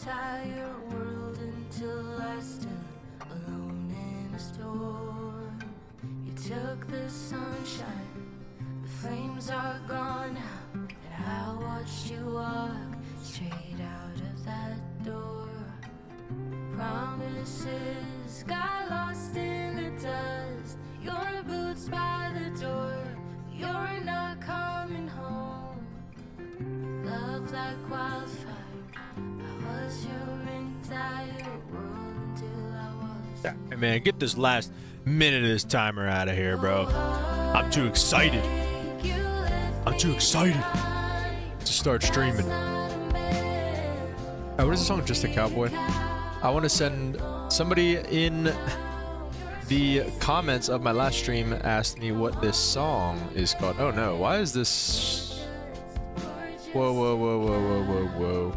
entire world until I stood alone in a storm. You took the sunshine, the flames are gone now, and I watched you walk straight out of that door. Promises got lost in the dust. Your boots by the door, you're not coming home. Love like wildfire, I was your entire world until I was. Hey man, get this last minute of this timer out of here, bro. I'm too excited. I'm too excited to start streaming. What is the song? Just a Cowboy? I want to send somebody in the comments of my last stream asked me what this song is called. Oh no, why is this? Whoa, whoa, whoa, whoa, whoa, whoa, whoa.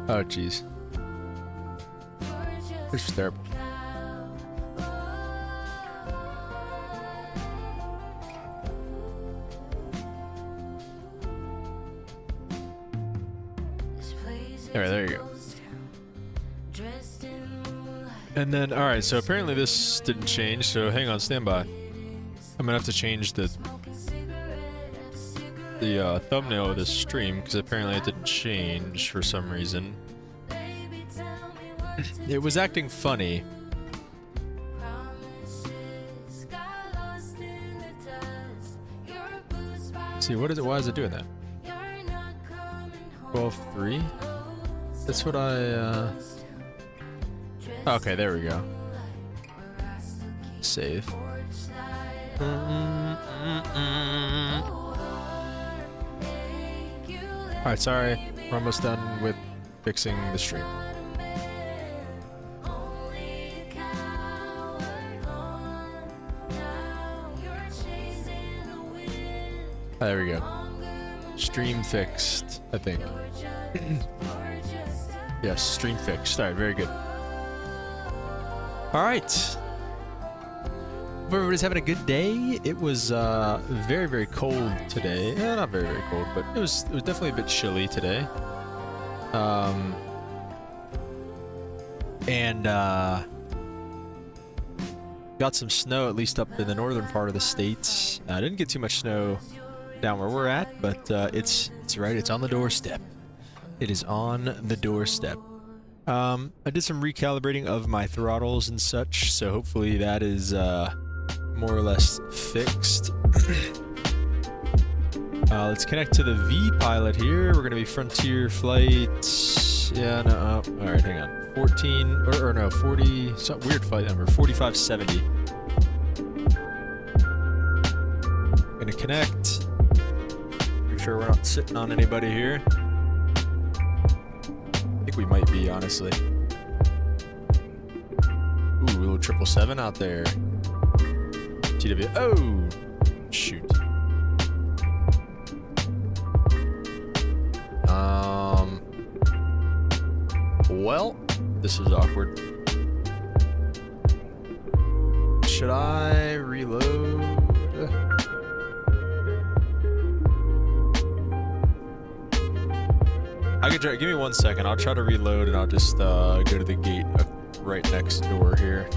Oh jeez. This is terrible. Alright, there you go. And then, alright, so apparently this didn't change, so hang on, stand by. I'm gonna have to change the thumbnail of this stream, because apparently it didn't change for some reason. It was acting funny. Let's see, what is it? Why is it doing that? 12.3? That's what I, okay, there we go. Save. Alright, sorry. We're almost done with fixing the stream. There we go. Stream fixed, I think. Yes, stream fixed. Alright, very good. Alright. Hope everybody's having a good day. It was very, very cold today. Not very, very cold, but it was definitely a bit chilly today. Got some snow, at least up in the northern part of the state. I didn't get too much snow down where we're at, but it's right. It's on the doorstep. It is on the doorstep. I did some recalibrating of my throttles and such, so hopefully that is more or less fixed. Let's connect to the V pilot here. We're gonna be Frontier flight. Yeah, no. All right, hang on. 14 or no, 40. Some weird flight number. 4570. Gonna connect. Make sure we're not sitting on anybody here. I think we might be, honestly. Ooh, a little 777 out there. TW. Oh, shoot. Well, this is awkward. Should I reload? I could try. Give me 1 second. I'll try to reload, and I'll just go to the gate right next door here.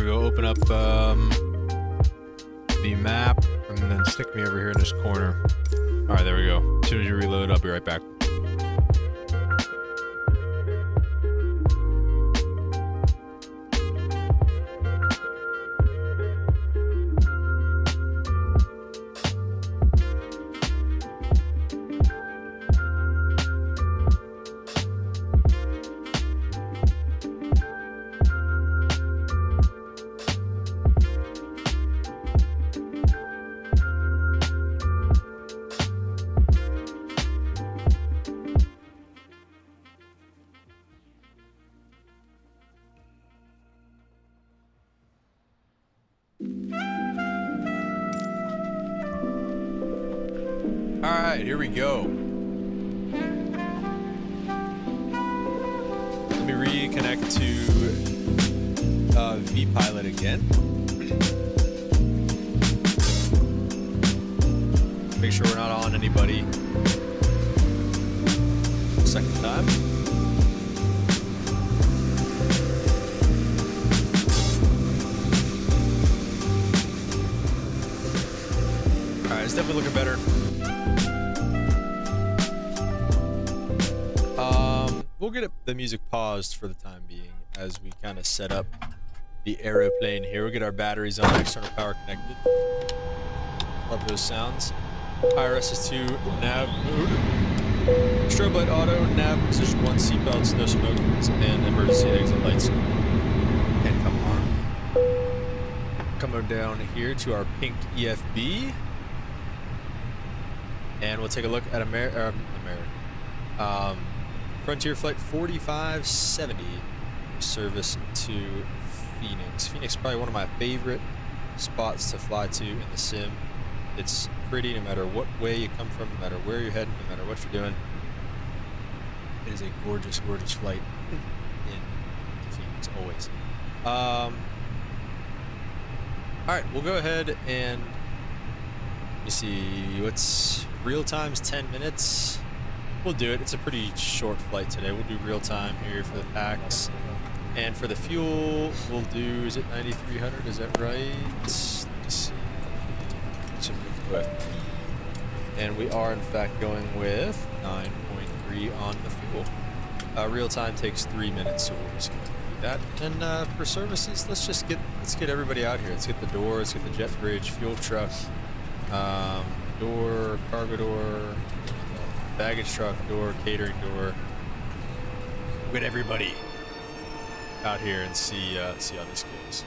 Open up the map and then stick me over here in this corner. Alright, there we go. As soon as you reload, I'll be right back. right, here we go. Let me reconnect to vPilot again. Make sure we're not on anybody. Second time. Alright, it's definitely looking better. We'll get the music paused for the time being as we kind of set up the aeroplane here. We'll get our batteries on, external power connected. Love those sounds. IRS is to nav mode. Strobe light auto, nav position 1, seatbelts, no smoke, and emergency exit lights. And come on. Come on down here to our pink EFB. And we'll take a look at Frontier Flight 4570 service to Phoenix. Phoenix is probably one of my favorite spots to fly to in the sim. It's pretty no matter what way you come from, no matter where you're heading, no matter what you're doing. It is a gorgeous, gorgeous flight in Phoenix, always. Alright, we'll go ahead and let me see, what's real time's 10 minutes. We'll do it. It's a pretty short flight today. We'll do real time here for the packs. And for the fuel, we'll do, is it 9,300? Is that right? Let's see. And we are in fact going with 9.3 on the fuel. Real time takes 3 minutes, so we'll just do that. And for services, let's get everybody out here. Let's get the door, let's get the jet bridge, fuel truck, door, cargo door, baggage truck door, catering door. Get everybody out here and see how this goes.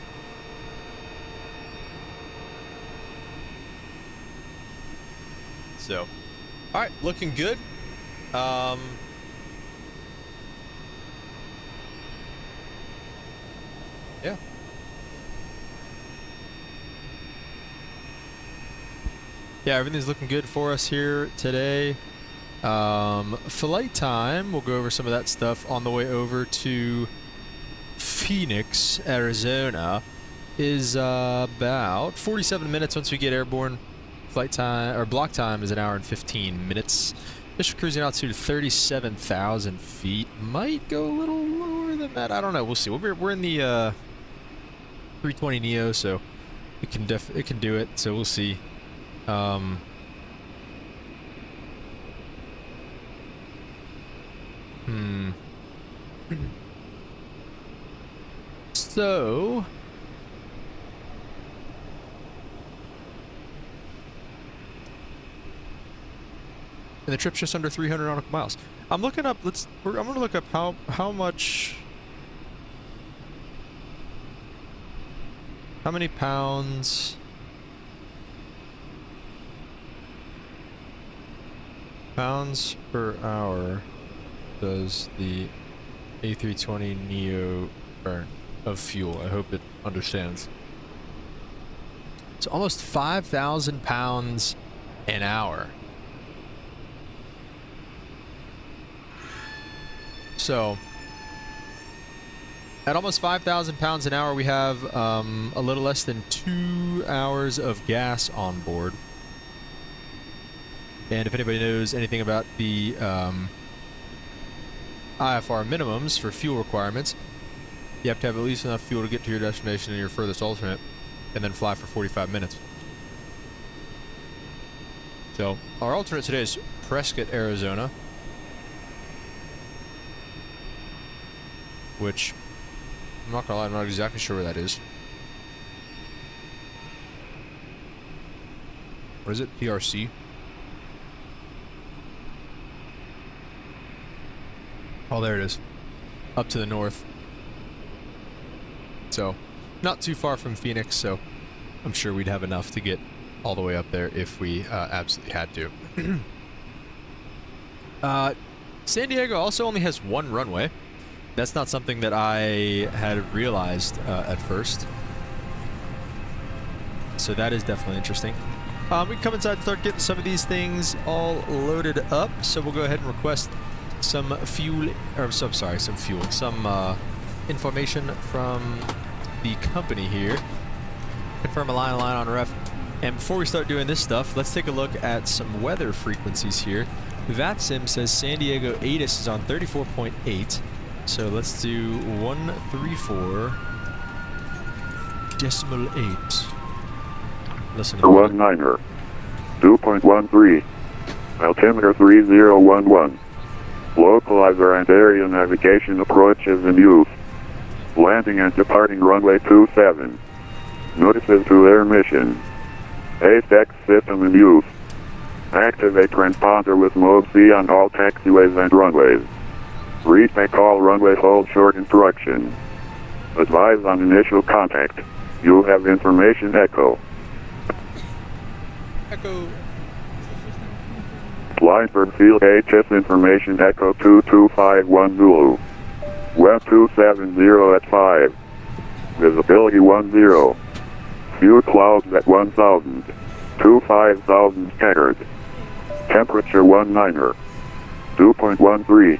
So, all right, looking good. Yeah. Yeah, everything's looking good for us here today. Flight time, we'll go over some of that stuff on the way over to Phoenix, Arizona, is about 47 minutes once we get airborne. Flight time, or block time, is 1 hour and 15 minutes. Mission cruising altitude 37,000 feet. Might go a little lower than that. I don't know. We'll see. We're in the 320 Neo, so it can do it. So we'll see. So and the trip's just under 300 nautical miles. I'm looking up. I'm gonna look up how many pounds per hour does the A320 Neo burn of fuel. I hope it understands. It's almost 5,000 pounds an hour. So, at almost 5,000 pounds an hour, we have a little less than 2 hours of gas on board. And if anybody knows anything about the IFR minimums for fuel requirements, you have to have at least enough fuel to get to your destination and your furthest alternate, and then fly for 45 minutes. So, our alternate today is Prescott, Arizona, which, I'm not gonna lie, I'm not exactly sure where that is. What is it? PRC? Oh, there it is. Up to the north. So, not too far from Phoenix, so I'm sure we'd have enough to get all the way up there if we absolutely had to. San Diego also only has one runway. That's not something that I had realized at first. So that is definitely interesting. We can come inside and start getting some of these things all loaded up. So we'll go ahead and request some fuel, or some information from the company here. Confirm a line on ref. And before we start doing this stuff, let's take a look at some weather frequencies here. Vatsim says San Diego ATIS is on 34.8. So let's do 134.8. Listen to the weather. 19er, 2.13, altimeter 3011. Localizer and area navigation approach is in use. Landing and departing runway 27. Notices to air mission. ATEX system in use. Activate transponder with mode C on all taxiways and runways. Retake all runways, hold short instruction. Advise on initial contact. You have information echo. Echo. Lineberg Field HS information echo 2251 Zulu. Web 270 at 5. Visibility 10. Few clouds at 1000. 25,000 scattered. Temperature 19er. 2.13.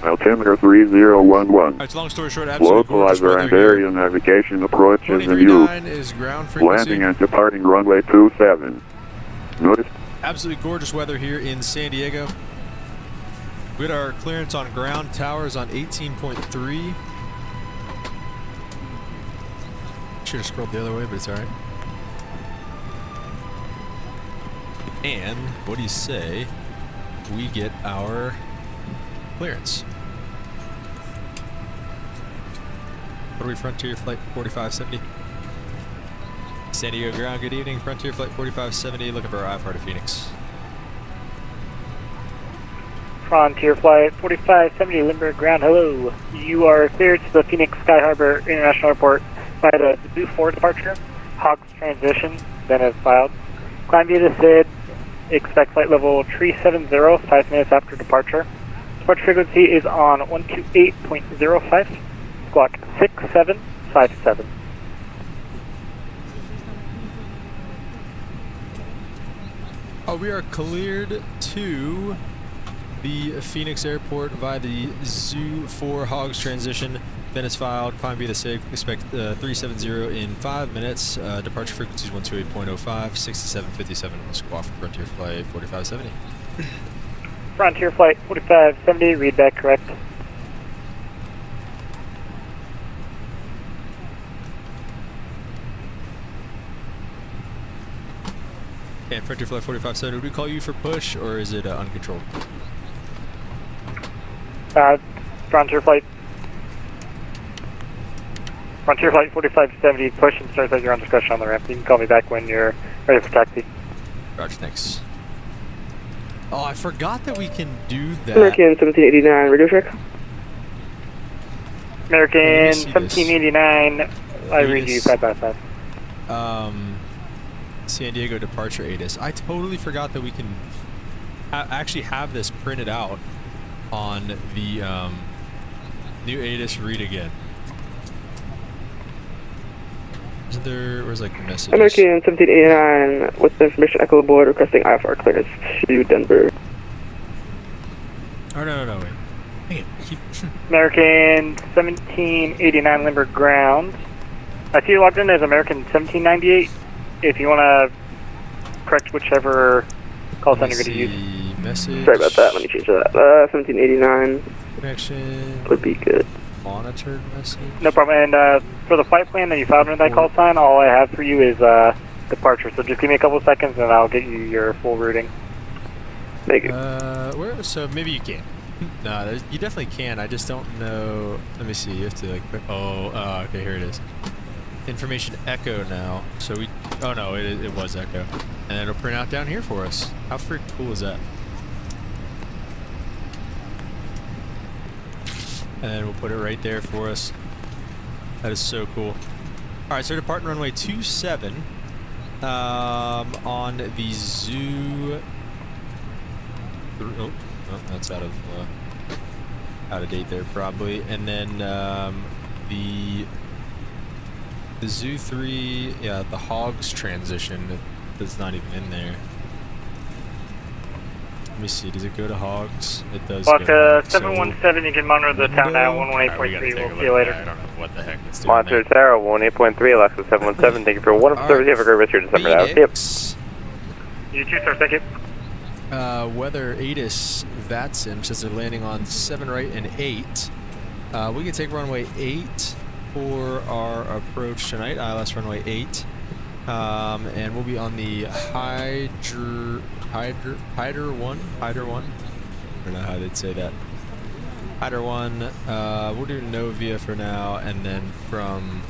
Altimeter 3011. Alright, so long story short, absolutely gorgeous Localizer weather and here. area navigation approach is in use. 23.9 is ground frequency. Landing and departing runway 27. Notice. Absolutely gorgeous weather here in San Diego. We had our clearance on ground towers on 18.3. Should have scrolled the other way, but it's alright. And what do you say we get our clearance? What are we, Frontier Flight 4570? San Diego ground, good evening. Frontier Flight 4570, looking for our IFR to Phoenix. Frontier Flight 4570, Lindbergh ground, hello. You are cleared to the Phoenix Sky Harbor International Airport by the Zoo 4 departure. Hogs transition, then as filed. Climb via the SID, expect flight level 370, 5 minutes after departure. Departure frequency is on 128.05, squawk 6757. Oh, we are cleared to the Phoenix Airport via the Zoo 4 Hogs transition. Then it's filed. Climb via the SIG. Expect 370 in 5 minutes. Departure frequency is 128.05, 6757. Squawk for Frontier Flight 4570. Frontier Flight 4570, read back correct. And Frontier Flight 4570, would we call you for push, or is it uncontrolled? Frontier Flight 4570, push and start at your own discretion on the ramp. You can call me back when you're ready for taxi. Roger, thanks. Oh, I forgot that we can do that. American 1789, radio check. American 1789, I read you 555. San Diego departure ATIS. I totally forgot that we can actually have this printed out on the new ATIS read again. Isn't there, where's like the message? American 1789 with information echo board requesting IFR clearance to Denver. Oh, no, wait. Dang it. American 1789 Lindbergh ground. I see you logged in as American 1798. If you want to correct whichever call sign you're going to use. Message. Sorry about that, let me change that. 1789 Connection. would be good. Monitored message. No problem. And for the flight plan that you filed under that call sign, all I have for you is departure. So just give me a couple seconds and I'll get you your full routing. Thank you. So maybe you can. No, you definitely can. I just don't know. Let me see. You have to like. Okay, here it is. Information echo now. So we. Oh no, it was echo, and it'll print out down here for us. How freaking cool is that? And then we'll put it right there for us. That is so cool. All right, so departing runway 27 on the Zoo. Oh, that's out of date there probably. And then the Zoo 3, yeah, the Hogs transition. that's not even in there. Let me see, does it go to Hogs? It does Block go to 717, you can monitor the town now, 118.3, we'll see you later. I don't know what the heck it's doing Monitor Tower, 18.3, Alaska 717, thank you for 1 of service, have a great rest of your December now. Yep. Phoenix. You too, sir, thank you. Weather ATIS Vatsim says they're landing on 7 right and 8. We can take runway 8 for our approach tonight, ILS runway 8. And we'll be on the Hyder 1? I don't know how they'd say that. Hyder 1, we'll do Novia for now, and then from,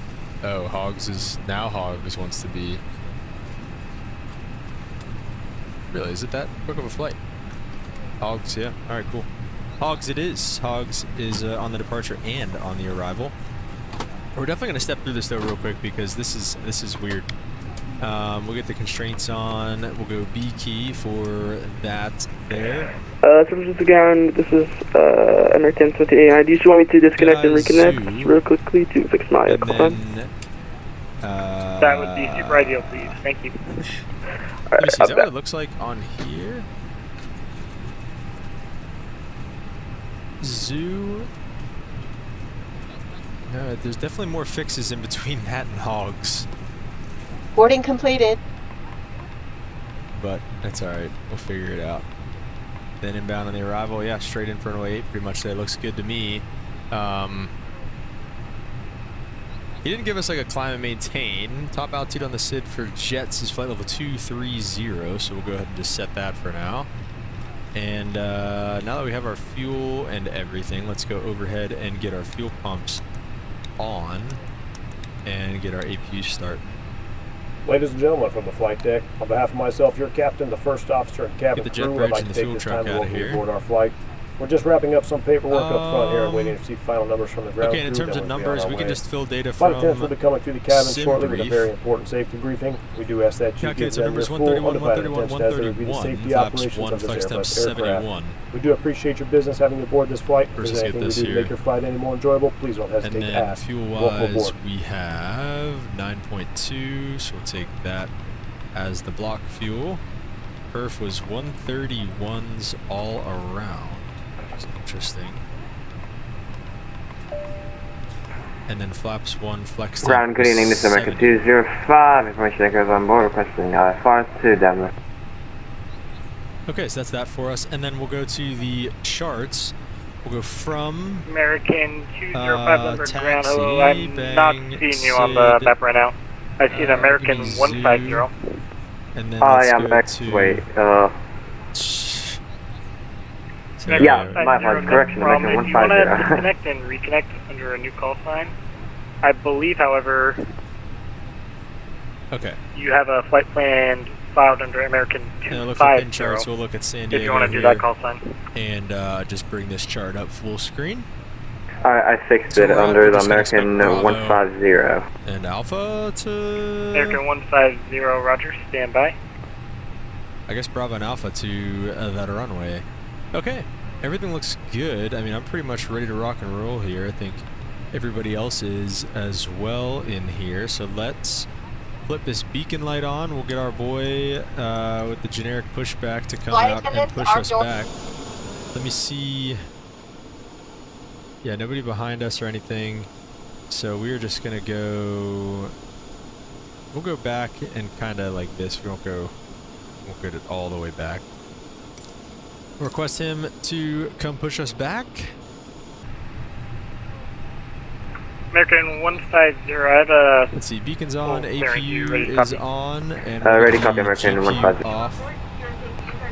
Hogs wants to be, really, is it that quick of a flight? Hogs, yeah, alright, cool. Hogs it is. Hogs is on the departure and on the arrival. We're definitely going to step through this though real quick because this is weird. We'll get the constraints on. We'll go B key for that there. Services again, this is American 28. Do you just want me to disconnect and reconnect real quickly to fix my and call then, that would be super ideal, please. Thank you. Let me see, is that what it looks like on here? Zoo. No, there's definitely more fixes in between that and Hogs. Boarding completed. But that's alright, we'll figure it out. Then inbound on the arrival, yeah, straight in for runway 8, pretty much that looks good to me. He didn't give us like a climb and maintain. Top altitude on the SID for jets is flight level 230, so we'll go ahead and just set that for now. And now that we have our fuel and everything, let's go overhead and get our fuel pumps on and get our APU start. Ladies and gentlemen from the flight deck, on behalf of myself, your captain, the first officer, and cabin crew, I'd like to take this time to welcome you aboard our flight. We're just wrapping up some paperwork up front here and waiting to see final numbers from the ground crew. Okay, and in terms of numbers, we can just fill data Flight from attendants will be coming through the cabin shortly with a brief. very important safety briefing. We do ask that you Okay, give so them numbers your full 131, undivided 131, attention as they review the 131, safety flaps operations 1, of this flex Airbus time aircraft. 71. We do appreciate your business having you aboard this flight. If Versus there's get anything we this do to here. make your flight any more enjoyable, please don't hesitate And to then ask. Welcome fuel-wise, aboard. we have 9.2, so we'll take that as the block fuel. Perf was 131s all around. That's interesting. And then flaps 1, flex tank Ground, good evening, this is America 205, information that goes on board, requesting far to Denver. Okay, so that's that for us. And then we'll go to the charts. We'll go from American 205 Lindbergh ground, hello, I'm bang, not seeing you on the map right now. I see an American give me 150. zoo. And then Oh let's yeah, go back, to... wait, So, yeah, my fault, correction, If American you want to 150. disconnect and reconnect under a new call sign, I believe, however, okay. you have a flight plan filed under American And it looks like in 250. charts, we'll look at San Diego If you want to do here that call sign. and just bring this chart up full screen. I fixed So it we're under the just gonna expect American Bravo 150. And Alpha to... American 150, roger, stand by. I guess Bravo and Alpha to that runway. Okay, everything looks good. I mean, I'm pretty much ready to rock and roll here. I think everybody else is as well in here. So let's flip this beacon light on. We'll get our boy with the generic pushback to come Flight out and attendants, push our us door- back. Let me see. Yeah, nobody behind us or anything. So we're just gonna go. We'll go back and kind of like this. We won't go it all the way back. Request him to come push us back. American 150, I have a... Let's see, beacon's on, Oh, thank you. APU Ready to is copy? on, and Ready, we'll copy, do American GPU 150. off.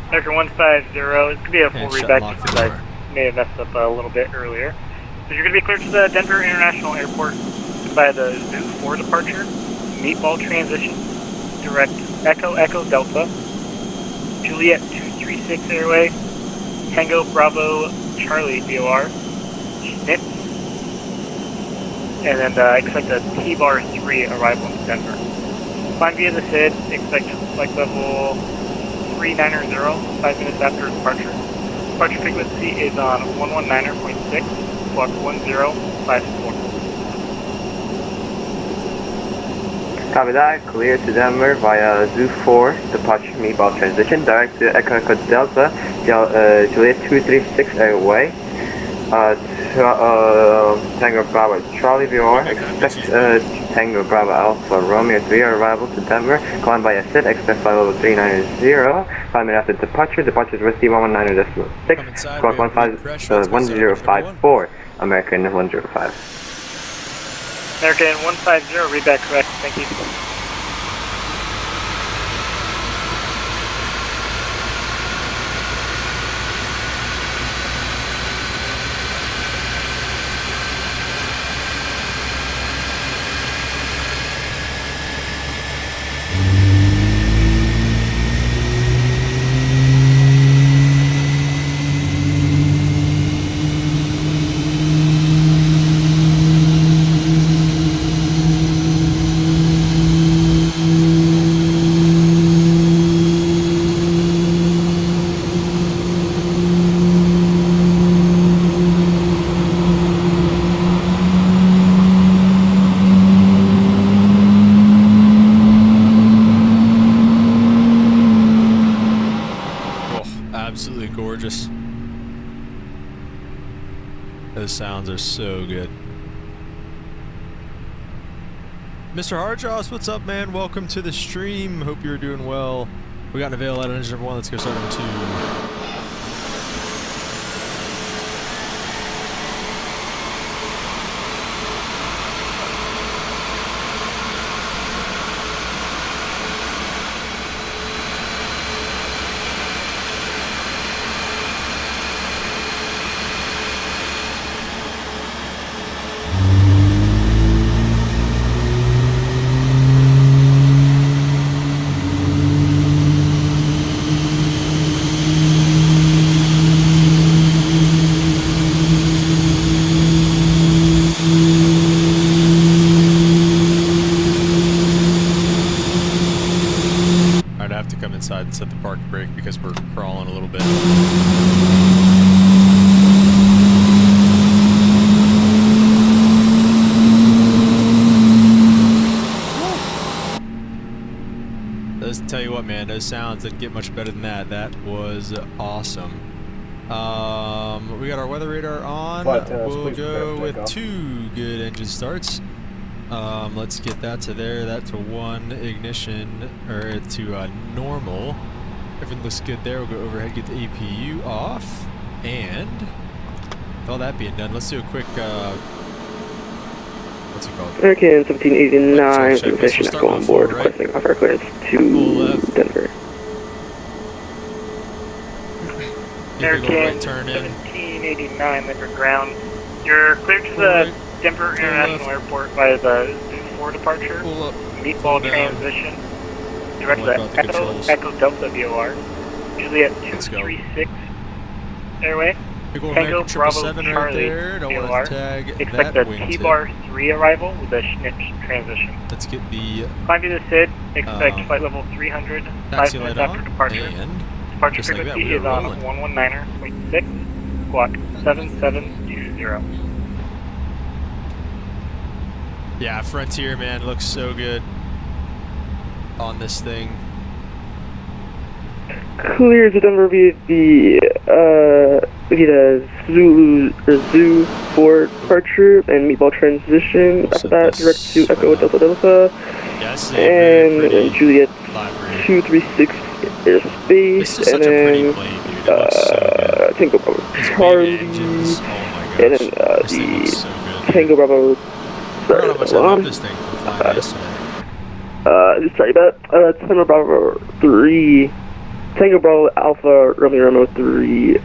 American 150, this could be a full And shut reback and lock the because door. I may have messed up a little bit earlier. So you're going to be cleared to the Denver International Airport by the Zoo 4 departure, Meatball transition, direct Echo Echo Delta, Juliet 236 Airway, Tango Bravo Charlie VOR, Schnitz, and then expect a T-Bar 3 arrival in Denver. Flying via the SID, expect flight level 390, 5 minutes after departure. Departure frequency is on 119.6, block 1054. Copy that. Clear to Denver via Zoo 4, departure meatball transition, direct to Echo Echo Delta, Juliet 236 away. Tango Bravo Charlie VR, expect Tango Bravo Alpha Romeo 3 arrival to Denver, climb by a SID, expect flight level 390, 5 minutes after departure, departure is Whiskey 119.6, squawk 1054, American 105. American 150, read back correct, thank you. Absolutely gorgeous. Those sounds are so good. Mr. Hardjoss, what's up, man? Welcome to the stream. Hope you're doing well. We got an avail out of engine number 1. Let's go start number 2. Inside and set the park brake because we're crawling a little bit. Let's tell you what, man, those sounds didn't get much better than that. That was awesome. We got our weather radar on. We'll go with 2 good engine starts. Let's get that to there, that to 1 ignition, or to normal. Everything looks good there. We'll go overhead, get the APU off, and with all that being done, let's do a quick, what's it called? American 1789, station echo on board, requesting offer clearance to Denver. American right turn in. 1789, Liquor Ground. You're cleared to the Denver International Airport via the Zoo 4 departure. Meatball transition. Direct to Echo Delta VOR. Usually at 236 airway. Tango Bravo Charlie VOR. Expect a T-Bar 3 arrival with a Schnitz transition. Let's get the climb to the SID. Expect flight level 300. 5 minutes after departure. Departure frequency is on 119.6. Squawk 7720. Yeah, Frontier, man, looks so good on this thing. Clear to Denver via the Zoo 4 departure and meatball transition. After that, direct to Echo Delta Delta. Yes, and Juliet 236 airspace, and then Tango Bravo Charlie, and then the Tango Bravo. Sorry about Tango Bravo 3, Tango Bravo Alpha Romeo 3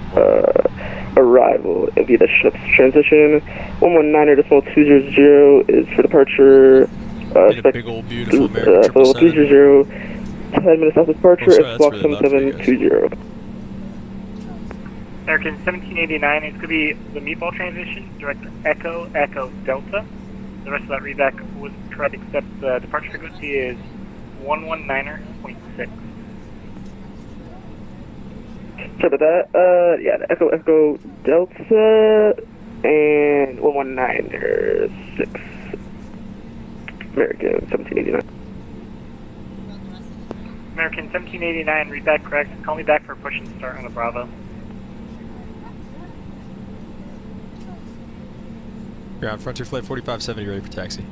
arrival via the ship's transition. 119.200 is for departure. Expect big old beautiful level 300, 10 minutes after departure, it's squawk 7720. American 1789, it's going to be the meatball transition, direct Echo Delta. The rest of that readback was correct, except the departure frequency is 119.6. Sorry about that. Yeah, the Echo Delta and 119.6. American 1789. American 1789, read back correct. Call me back for push and start on the Bravo. Ground, Frontier Flight 4570, ready for taxi.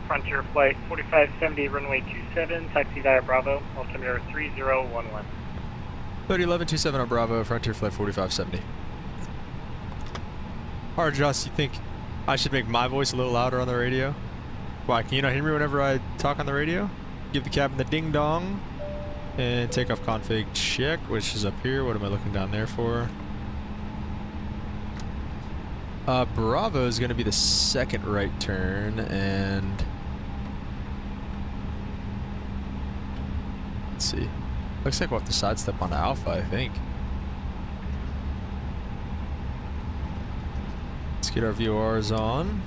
Frontier Flight 4570, runway 27, taxi via Bravo, altimeter 3011. 301127 on Bravo, Frontier Flight 4570. Alright, Josh, you think I should make my voice a little louder on the radio? Why, can you not hear me whenever I talk on the radio? Give the cabin the ding dong. And takeoff config check, which is up here. What am I looking down there for? Bravo is going to be the second right turn, and let's see. Looks like we'll have to sidestep onto Alpha, I think. Let's get our VORs on.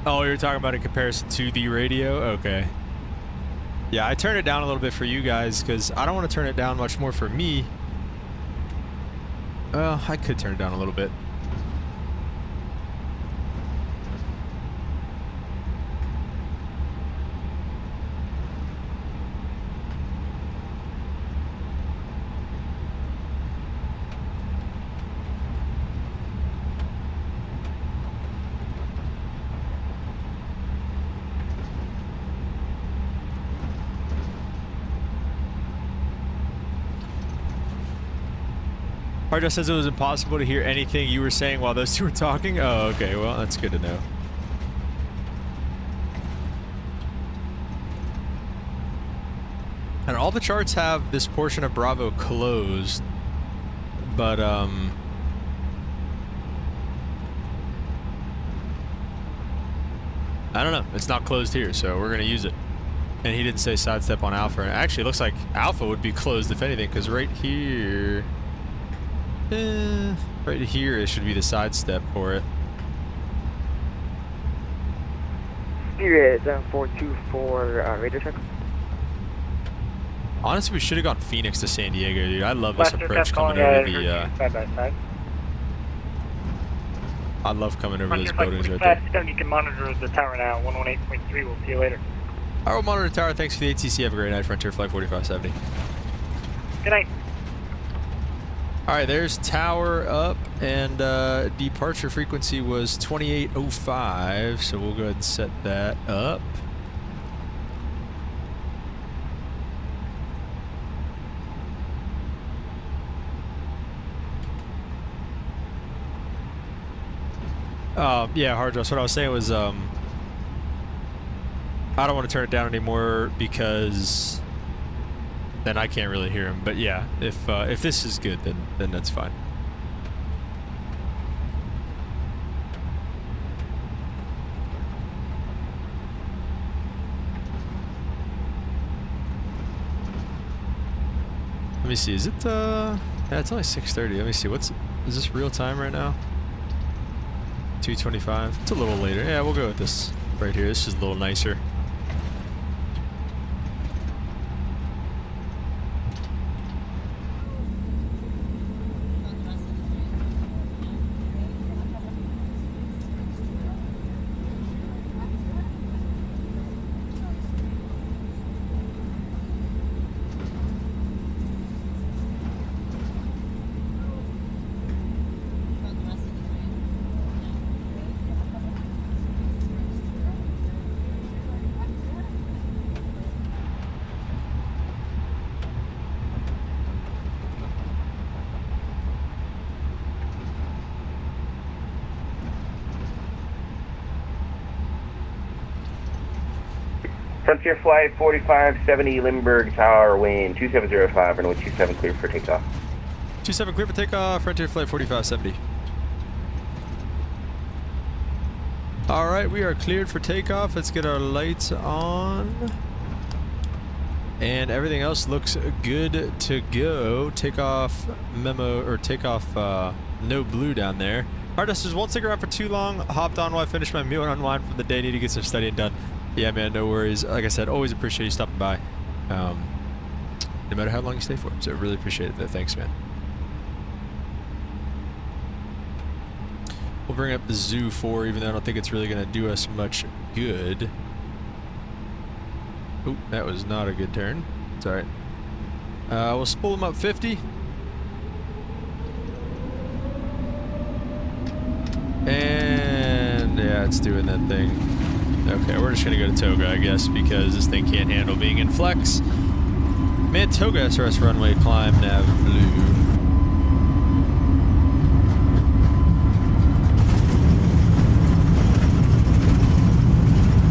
Oh, you're talking about in comparison to the radio? Okay. Yeah, I turned it down a little bit for you guys because I don't want to turn it down much more for me. Well, I could turn it down a little bit. Hardjust says it was impossible to hear anything you were saying while those two were talking. Oh, okay. Well, that's good to know. And all the charts have this portion of Bravo closed, but I don't know. It's not closed here, so we're gonna use it. And he didn't say sidestep on Alpha. Actually, it looks like Alpha would be closed if anything, because right here. Right here, it should be the sidestep for it. Spirit 424, radar check. Honestly, we should have gone Phoenix to San Diego, dude. I love this Blaster approach test coming calling over the. side by side. I love coming over Frontier those Flight buildings right there. 4570, you can monitor the tower now. 118.3. We'll see you later. I will monitor the tower. Thanks for the ATC. Have a great night, Frontier Flight 4570. Good night. Alright, there's tower up, and departure frequency was 2805, so we'll go ahead and set that up. Yeah, Hardjust, what I was saying was, I don't want to turn it down anymore because then I can't really hear him. But yeah, if this is good, then that's fine. Let me see, is it, yeah, it's only 6:30. Let me see, is this real time right now? 2:25. It's a little later. Yeah, we'll go with this right here. This is a little nicer. Frontier Flight 4570, Limburg Tower, wind 2705, runway 27 clear for takeoff. 27 clear for takeoff, Frontier Flight 4570. Alright, we are cleared for takeoff. Let's get our lights on. And everything else looks good to go. Takeoff memo, or takeoff no blue down there. Hardjust says, won't stick around for too long. Hopped on while I finished my meal and unwind from the day. Need to get some studying done. Yeah, man, no worries. Like I said, always appreciate you stopping by. No matter how long you stay for. So I really appreciate it. Thanks, man. We'll bring up the Zoo 4, even though I don't think it's really going to do us much good. Oop, that was not a good turn. It's alright. We'll spool them up 50. And yeah, it's doing that thing. Okay, we're just gonna go to Toga, I guess, because this thing can't handle being in flex. Man, Toga SRS runway climb nav blue.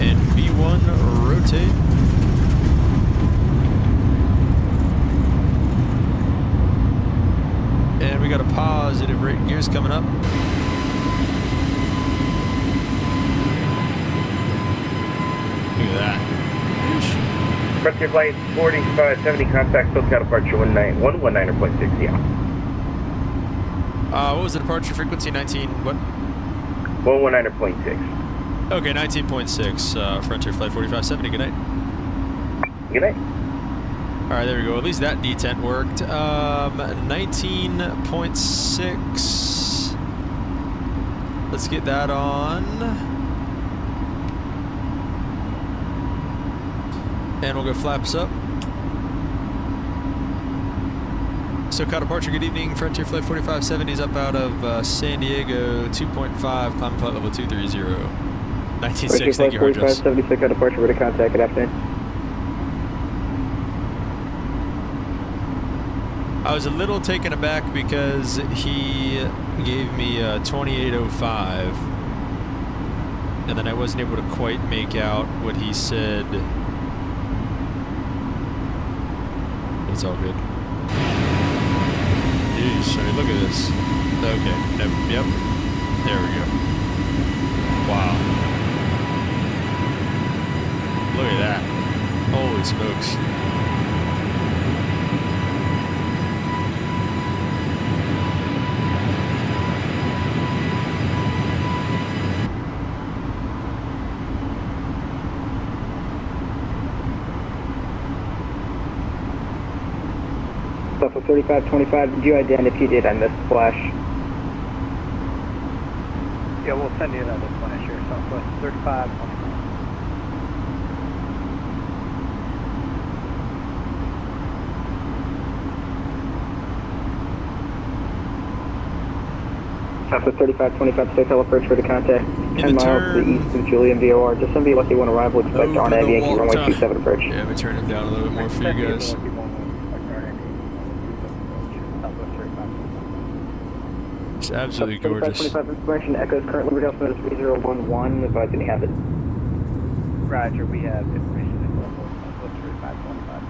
And V1 rotate. And we got a positive rate gears coming up. Look at that. Frontier flight 4570, contact SoCal departure 119.6, yeah. What was the departure frequency? 19, what? 119.6. Okay, 19.6, Frontier flight 4570, good night. Good night. Alright, there we go. At least that detent worked. 19.6. Let's get that on. And we'll go flaps up. SoCal departure, good evening. Frontier flight 4570 is up out of San Diego, 2.5, climbing flight level 230. 19.6, thank you, Hard Joss. 4570, SoCal departure, ready to contact, good afternoon. I was a little taken aback because he gave me 2805, and then I wasn't able to quite make out what he said. It's all good. Jeez, I mean, look at this. Okay, yep. There we go. Wow. Look at that. Holy smokes. For 3525, did you identify if you did on this flash? Yeah, we'll send you another flash here, Southwest 3525. Southwest 3525, SoCal approach for the contact. 10 miles to the east of Julian VOR. Just somebody lucky one arrival, expect on Yankee runway 27 approach. Yeah, we turn him down a little bit more for you guys. It's absolutely gorgeous. 25 information echoes currently read altimeter 3011, if I didn't have it. Roger, we have information at 3525.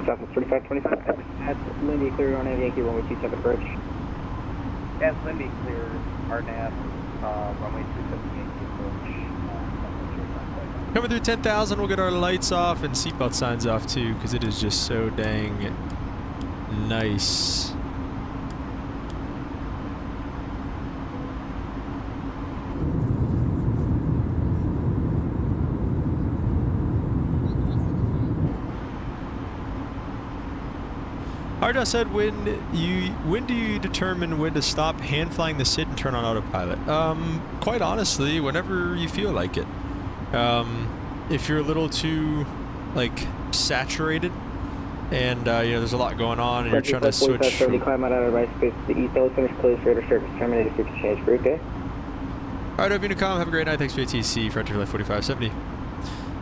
Southwest 3525, that's Lindy clear on Yankee runway 27 approach. As Lindy clear, RNAV, runway 27 Yankee approach. Coming through 10,000, we'll get our lights off and seatbelt signs off too, because it is just so dang nice. Arda said, when do you determine when to stop hand flying the SID and turn on autopilot? Quite honestly, whenever you feel like it. If you're a little too like saturated and you know there's a lot going on and you're trying to switch. Climb out of right space to the east, finish close, radar service terminated, frequency change for okay. Alright, Unicom, have a great night. Thanks for ATC, Frontier Flight 4570.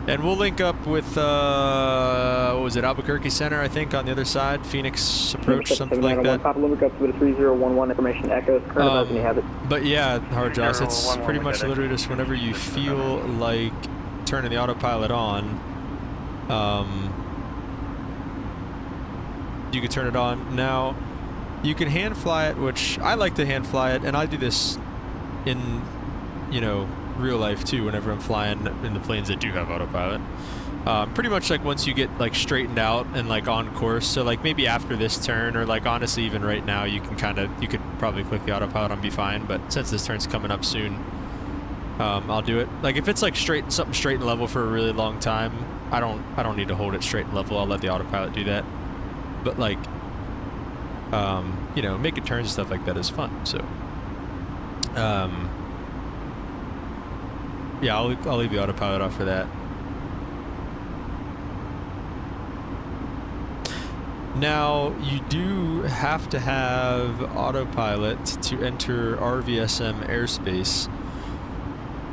And we'll link up with, what was it, Albuquerque Center, I think, on the other side, Phoenix Approach, something like that. Papa Lumber Cup with a 3011 information echoes, current you have it. But yeah, Hard Joss, it's pretty much literally just whenever you feel like turning the autopilot on, you can turn it on. Now, you can hand fly it, which I like to hand fly it, and I do this in, you know, real life too, whenever I'm flying in the planes that do have autopilot. Pretty much like once you get like straightened out and like on course. So like maybe after this turn, or like honestly even right now, you could probably click the autopilot and be fine. But since this turn's coming up soon, I'll do it. Like if it's like something straight and level for a really long time, I don't need to hold it straight and level. I'll let the autopilot do that. But like, you know, making turns and stuff like that is fun. So, yeah, I'll leave the autopilot off for that. Now, you do have to have autopilot to enter RVSM airspace,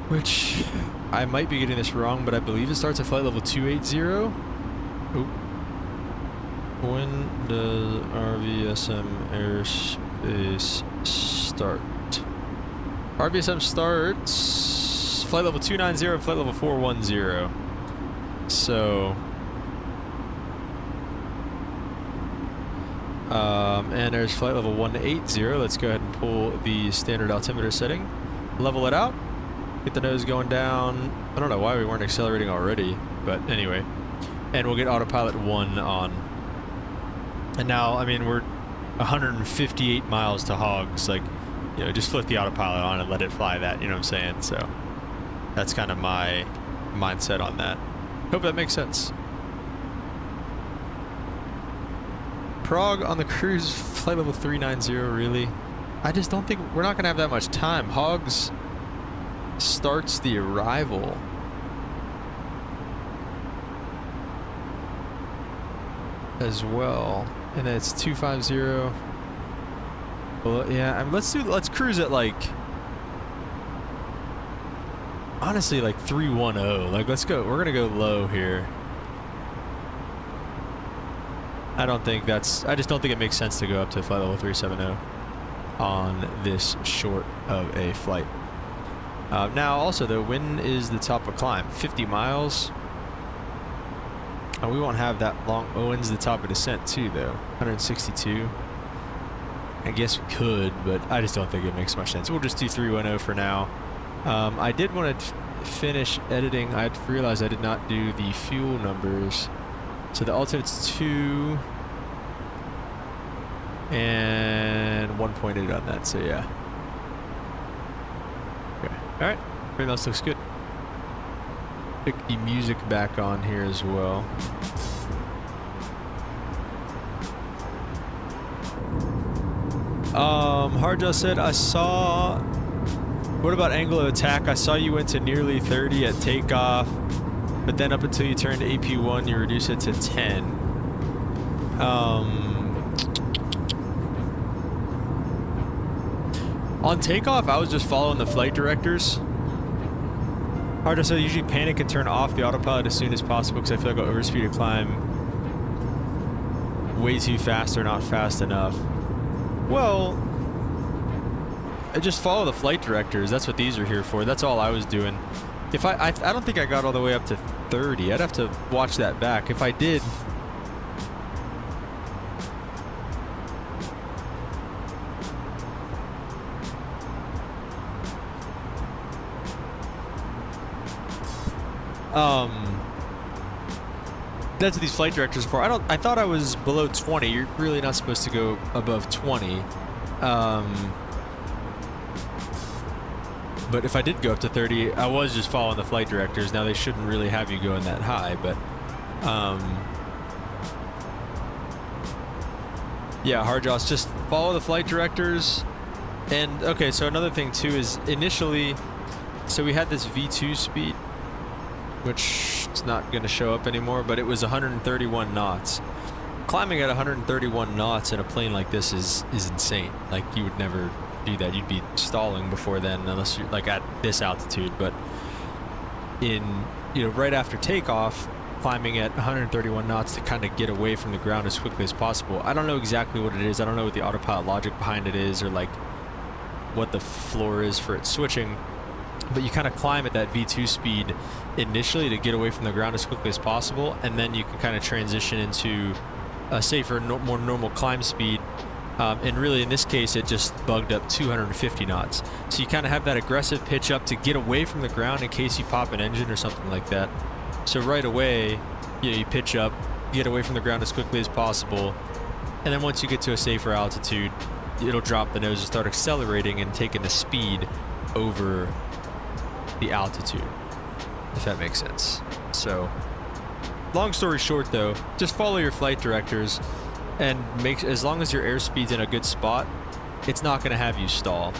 which I might be getting this wrong, but I believe it starts at flight level 280. Oop. When does RVSM airspace start? RVSM starts flight level 290, flight level 410. So, and there's flight level 180. Let's go ahead and pull the standard altimeter setting, level it out, get the nose going down. I don't know why we weren't accelerating already, but anyway. And we'll get autopilot 1 on. And now, I mean, we're 158 miles to Hogs. Like, you know, just flip the autopilot on and let it fly that, you know what I'm saying? So that's kind of my mindset on that. Hope that makes sense. Prague on the cruise, flight level 390, really? I just don't think, we're not going to have that much time. Hogs starts the arrival. As well. And then it's 250. Well, yeah, I mean, let's cruise at like, honestly, like 310. Like, let's go, we're going to go low here. I just don't think it makes sense to go up to flight level 370 on this short of a flight. Now, also though, when is the top of climb? 50 miles? Oh, we won't have that long. Oh, when's the top of descent too, though? 162. I guess we could, but I just don't think it makes much sense. We'll just do 310 for now. I did want to finish editing. I realized I did not do the fuel numbers. So the altitude's 2 and 1.8 on that. So yeah. Okay. All right. Everything else looks good. Pick the music back on here as well. Hardjo said, I saw, what about angle of attack? I saw you went to nearly 30 at takeoff, but then up until you turned to AP1, you reduce it to 10. On takeoff, I was just following the flight directors. Hard to say, usually panic and turn off the autopilot as soon as possible because I feel like I'll overspeed a climb way too fast or not fast enough. Well, I just follow the flight directors. That's what these are here for. That's all I was doing. If I don't think I got all the way up to 30. I'd have to watch that back. If I did, that's what these flight directors are for. I thought I was below 20. You're really not supposed to go above 20. But if I did go up to 30, I was just following the flight directors. Now they shouldn't really have you going that high, but yeah, Hardjoss, just follow the flight directors. And okay, so another thing too is initially, so we had this V2 speed, which is not going to show up anymore, but it was 131 knots. Climbing at 131 knots in a plane like this is insane. Like, you would never do that. You'd be stalling before then, unless you're like at this altitude. But in, you know, right after takeoff, climbing at 131 knots to kind of get away from the ground as quickly as possible. I don't know exactly what it is. I don't know what the autopilot logic behind it is, or like what the floor is for it switching. But you kind of climb at that V2 speed initially to get away from the ground as quickly as possible, and then you can kind of transition into a safer, more normal climb speed. And really, in this case, it just bugged up 250 knots. So you kind of have that aggressive pitch up to get away from the ground in case you pop an engine or something like that. So right away, you pitch up, get away from the ground as quickly as possible, and then once you get to a safer altitude, it'll drop the nose and start accelerating and taking the speed over the altitude, if that makes sense. So, long story short though, just follow your flight directors and as long as your airspeed's in a good spot, it's not going to have you stall.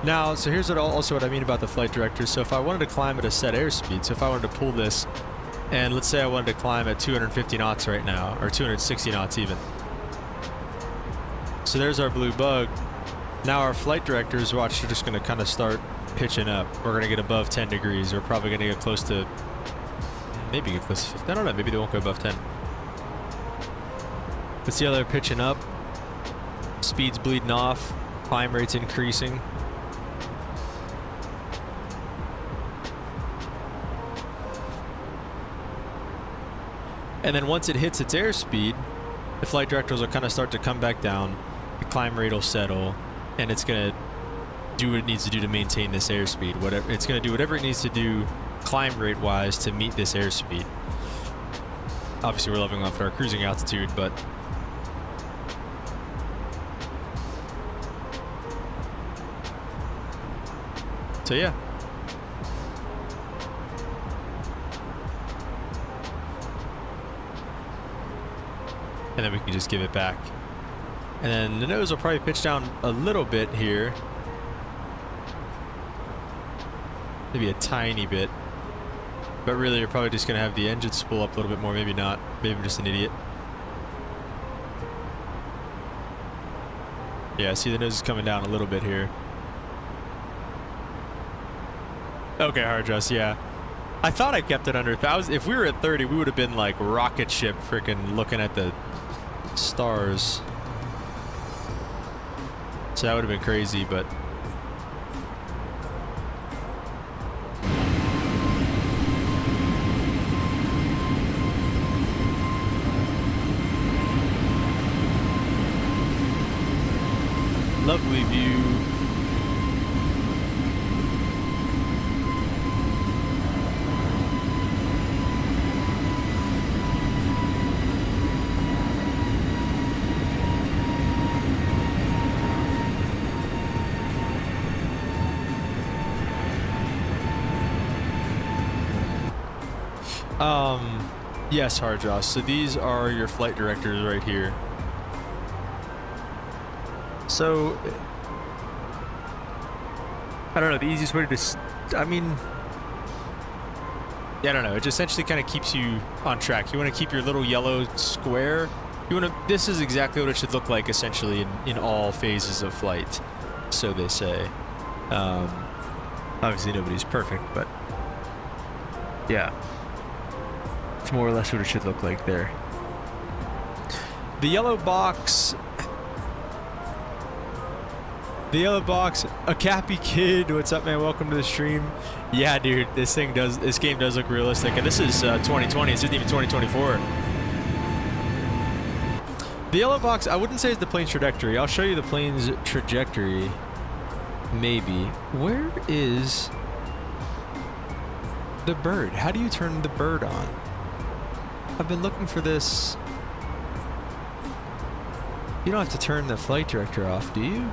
Now, so here's what I mean about the flight directors. So if I wanted to climb at a set airspeed, so if I wanted to pull this, and let's say I wanted to climb at 250 knots right now, or 260 knots even. So there's our blue bug. Now our flight directors, watch, are just going to kind of start pitching up. We're going to get above 10 degrees. We're probably going to get close to, maybe get close to 50. I don't know, maybe they won't go above 10. But see how they're pitching up? Speed's bleeding off, climb rate's increasing. And then once it hits its airspeed, the flight directors will kind of start to come back down, the climb rate will settle, and it's going to do what it needs to do to maintain this airspeed. It's going to do whatever it needs to do climb rate wise to meet this airspeed. Obviously we're leveling off at our cruising altitude, but so yeah. And then we can just give it back. And then the nose will probably pitch down a little bit here. Maybe a tiny bit. But really you're probably just going to have the engine spool up a little bit more. Maybe not. Maybe I'm just an idiot. Yeah, see the nose is coming down a little bit here. Okay, hard adjust, yeah. I thought I kept it under 1,000. If we were at 30, we would have been like rocket ship freaking looking at the stars. So that would have been crazy, but lovely view. Yes, Harjoss. So these are your flight directors right here. So, I don't know, the easiest way to, I mean, yeah, I don't know. It just essentially kind of keeps you on track. You want to keep your little yellow square. You want to, this is exactly what it should look like essentially in all phases of flight. So they say. Obviously nobody's perfect, but yeah. It's more or less what it should look like there. The yellow box, a Cappy Kid, what's up, man? Welcome to the stream. Yeah, dude, this game does look realistic, and this is 2020. It's not even 2024. The yellow box, I wouldn't say it's the plane's trajectory. I'll show you the plane's trajectory, maybe. Where is the bird? How do you turn the bird on? I've been looking for this. You don't have to turn the flight director off, do you?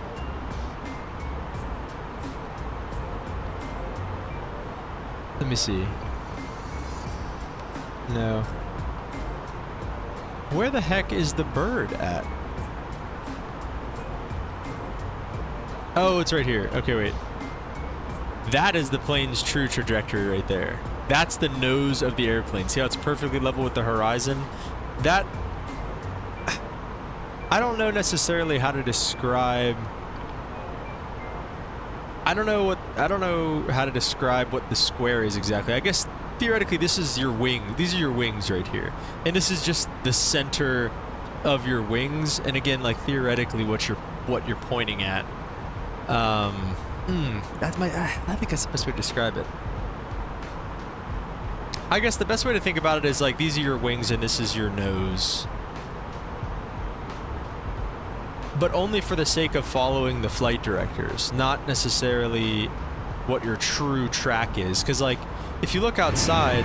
Let me see. No. Where the heck is the bird at? Oh, it's right here. Okay, wait. That is the plane's true trajectory right there. That's the nose of the airplane. See how it's perfectly level with the horizon? That, I don't know necessarily how to describe, I don't know how to describe what the square is exactly. I guess theoretically this is your wing. These are your wings right here. And this is just the center of your wings. And again, like theoretically what you're pointing at. That's I think that's the best way to describe it. I guess the best way to think about it is like these are your wings and this is your nose. But only for the sake of following the flight directors, not necessarily what your true track is. Because like, if you look outside,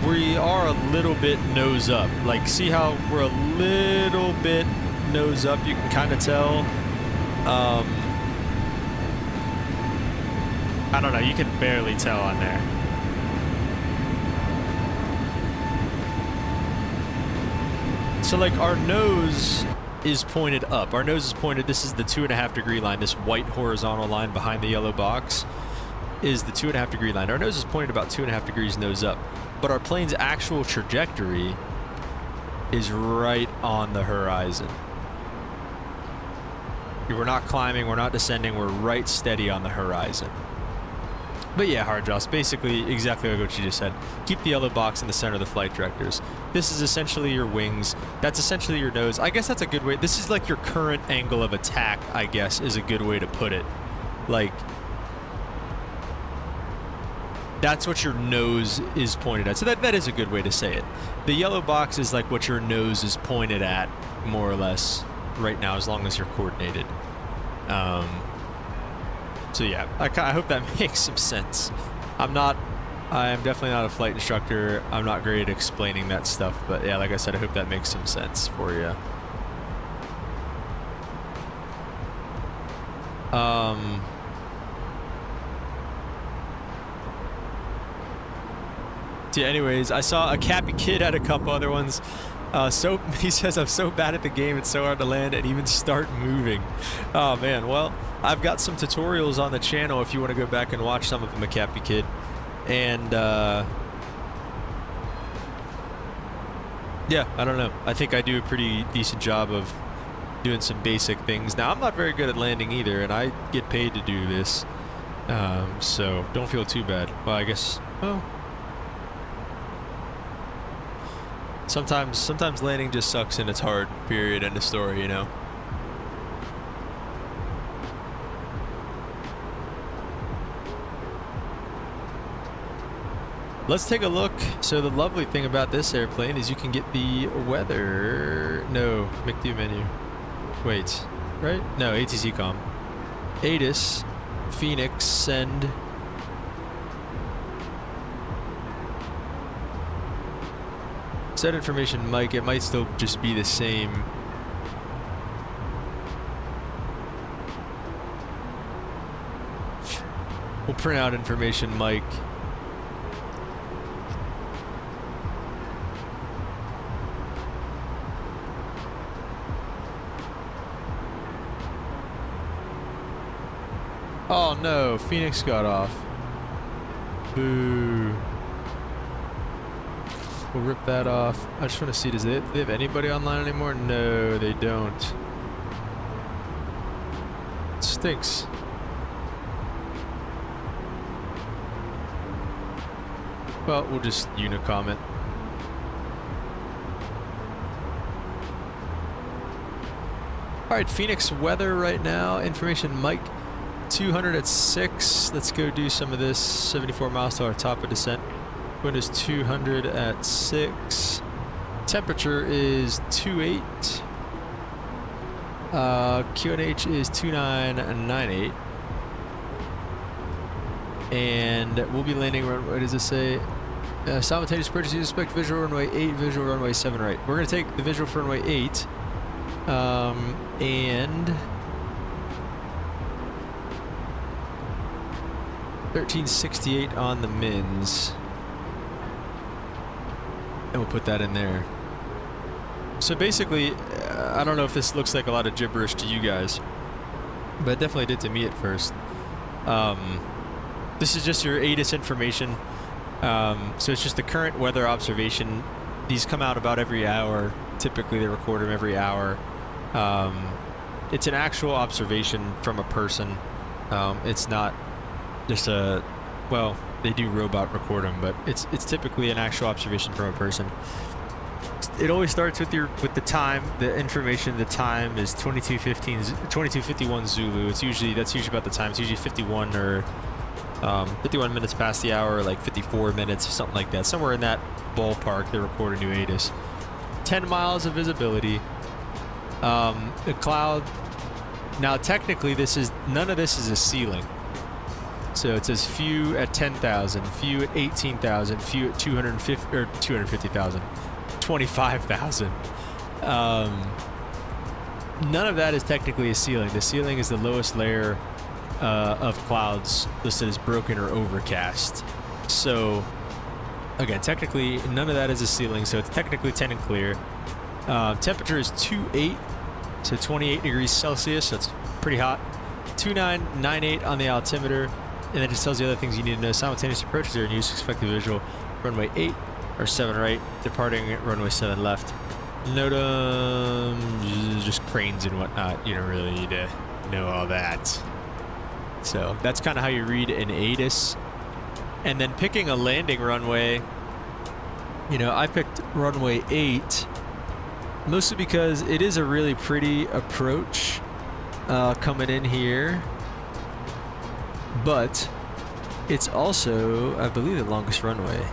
we are a little bit nose up. Like, see how we're a little bit nose up? You can kind of tell. I don't know, you can barely tell on there. So like our nose is pointed up. Our nose is pointed, this is the 2.5 degree line. This white horizontal line behind the yellow box is the 2.5 degree line. Our nose is pointed about 2.5 degrees nose up. But our plane's actual trajectory is right on the horizon. We're not climbing, we're not descending, we're right steady on the horizon. But yeah, hard jaws, basically exactly like what you just said. Keep the yellow box in the center of the flight directors. This is essentially your wings. That's essentially your nose. I guess that's a good way. This is like your current angle of attack, I guess, is a good way to put it. Like, that's what your nose is pointed at. So that is a good way to say it. The yellow box is like what your nose is pointed at, more or less, right now, as long as you're coordinated. So yeah, I hope that makes some sense. I am definitely not a flight instructor. I'm not great at explaining that stuff, but yeah, like I said, I hope that makes some sense for you. Yeah, anyways, I saw a Cappy Kid had a couple other ones. He says, I'm so bad at the game, it's so hard to land and even start moving. Oh man, well, I've got some tutorials on the channel if you want to go back and watch some of them, a Cappy Kid. And yeah, I don't know. I think I do a pretty decent job of doing some basic things. Now, I'm not very good at landing either, and I get paid to do this. So don't feel too bad. Well, I guess, well, sometimes landing just sucks and it's hard, period, end of story, you know? Let's take a look. So the lovely thing about this airplane is you can get the weather. No, McDo menu. Wait, right? No, ATC comm. ATIS, Phoenix, send. Set information, Mike. It might still just be the same. We'll print out information, Mike. Oh no, Phoenix got off. Boo. We'll rip that off. I just want to see, do they have anybody online anymore? No, they don't. It stinks. Well, we'll just unicom it. Alright, Phoenix weather right now. Information, Mike. 200 at 6. Let's go do some of this. 74 miles to our top of descent. Wind is 200 at 6. Temperature is 28. QNH is 2998. And we'll be landing runway, what does it say? Simultaneous purchase, you expect visual runway 8, visual runway 7 right. We're going to take the visual for runway 8. And 1368 on the mins. And we'll put that in there. So basically, I don't know if this looks like a lot of gibberish to you guys, but it definitely did to me at first. This is just your ATIS information. So it's just the current weather observation. These come out about every hour. Typically they record them every hour. It's an actual observation from a person. It's not just a, well, they do robot record them, but it's typically an actual observation from a person. It always starts with the time, the information. The time is 22:51 Zulu. That's usually about the time. It's usually 51 or 51 minutes past the hour, like 54 minutes, something like that. Somewhere in that ballpark, they reported New ATIS. 10 miles of visibility. The cloud. Now, technically, none of this is a ceiling. So it says few at 10,000, few at 18,000, few at 250,000, 25,000. None of that is technically a ceiling. The ceiling is the lowest layer of clouds listed as broken or overcast. So again, technically none of that is a ceiling, so it's technically 10 and clear. Temperature is 28 to 28 degrees Celsius. That's pretty hot. 2998 on the altimeter, and then it just tells you other things you need to know. Simultaneous approaches are in use. Expected visual. Runway 8 or 7 right, departing at runway 7 left. NOTAM, just cranes and whatnot. You don't really need to know all that. So that's kind of how you read an ATIS. And then picking a landing runway, you know, I picked runway 8 mostly because it is a really pretty approach coming in here, but it's also, I believe, the longest runway.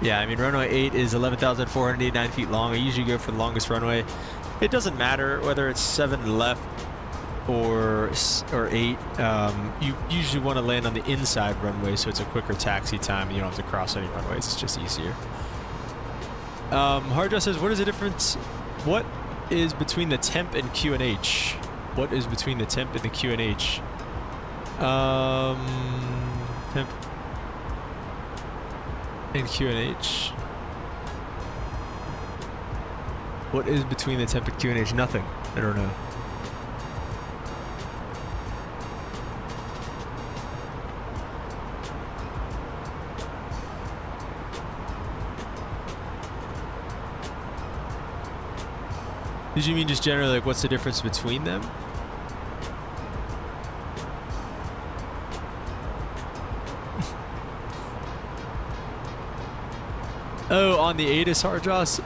Yeah, I mean, runway 8 is 11,489 feet long. I usually go for the longest runway. It doesn't matter whether it's 7 left or 8. You usually want to land on the inside runway, so it's a quicker taxi time. You don't have to cross any runways. It's just easier. Hard says, what is the difference? What is between the temp and QNH? What is between the temp and the QNH? Temp and QNH. What is between the temp and QNH? Nothing. I don't know. Did you mean just generally, like, what's the difference between them? Oh, on the ATIS hard jaws?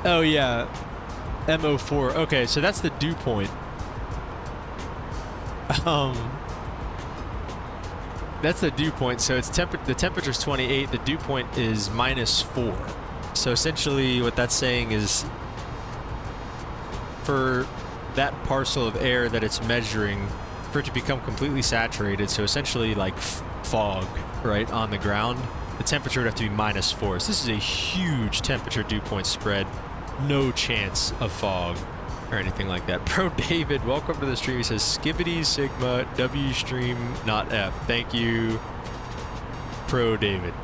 Oh yeah, MO4. Okay, so that's the dew point. That's the dew point. So it's the temperature's 28. The dew point is -4. So essentially, what that's saying is, for that parcel of air that it's measuring, for it to become completely saturated, so essentially like fog, right, on the ground, the temperature would have to be -4. So this is a huge temperature dew point spread. No chance of fog or anything like that. Pro David, welcome to the stream. He says, Skibbity Sigma W stream, not F. Thank you, Pro David.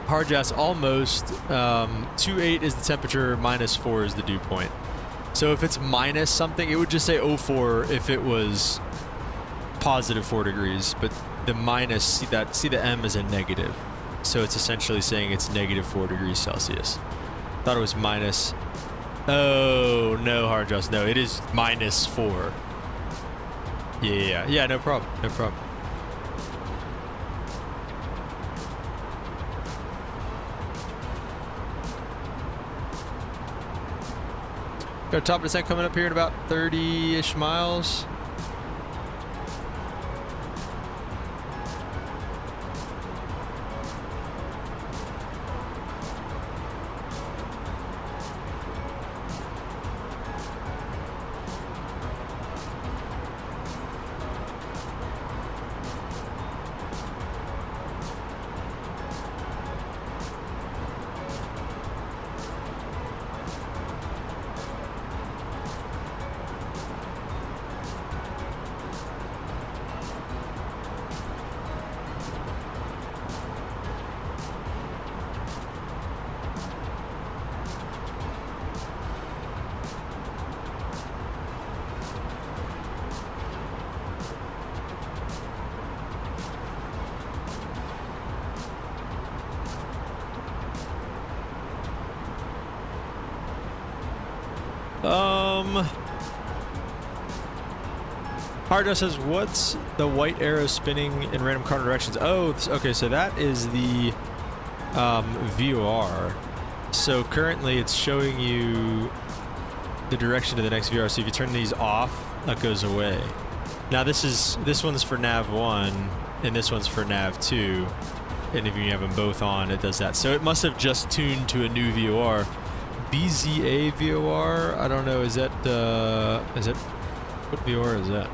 Hard jazz, almost. 28 is the temperature, -4 is the dew point. So if it's minus something, it would just say 04 if it was +4 degrees, but the minus, see the M is a negative. So it's essentially saying it's -4 degrees Celsius. Thought it was minus. Oh, no, hard jazz, no, it is -4. Yeah, no problem, no problem. Got a top descent coming up here in about 30-ish miles. Hardo says, what's the white arrow spinning in random cardinal directions? Oh, okay, so that is the VOR. So currently it's showing you the direction to the next VR. So if you turn these off, that goes away. Now this one's for nav 1 and this one's for nav 2. And if you have them both on, it does that. So it must have just tuned to a new VOR. BZA VOR? I don't know. Is that what VOR is that?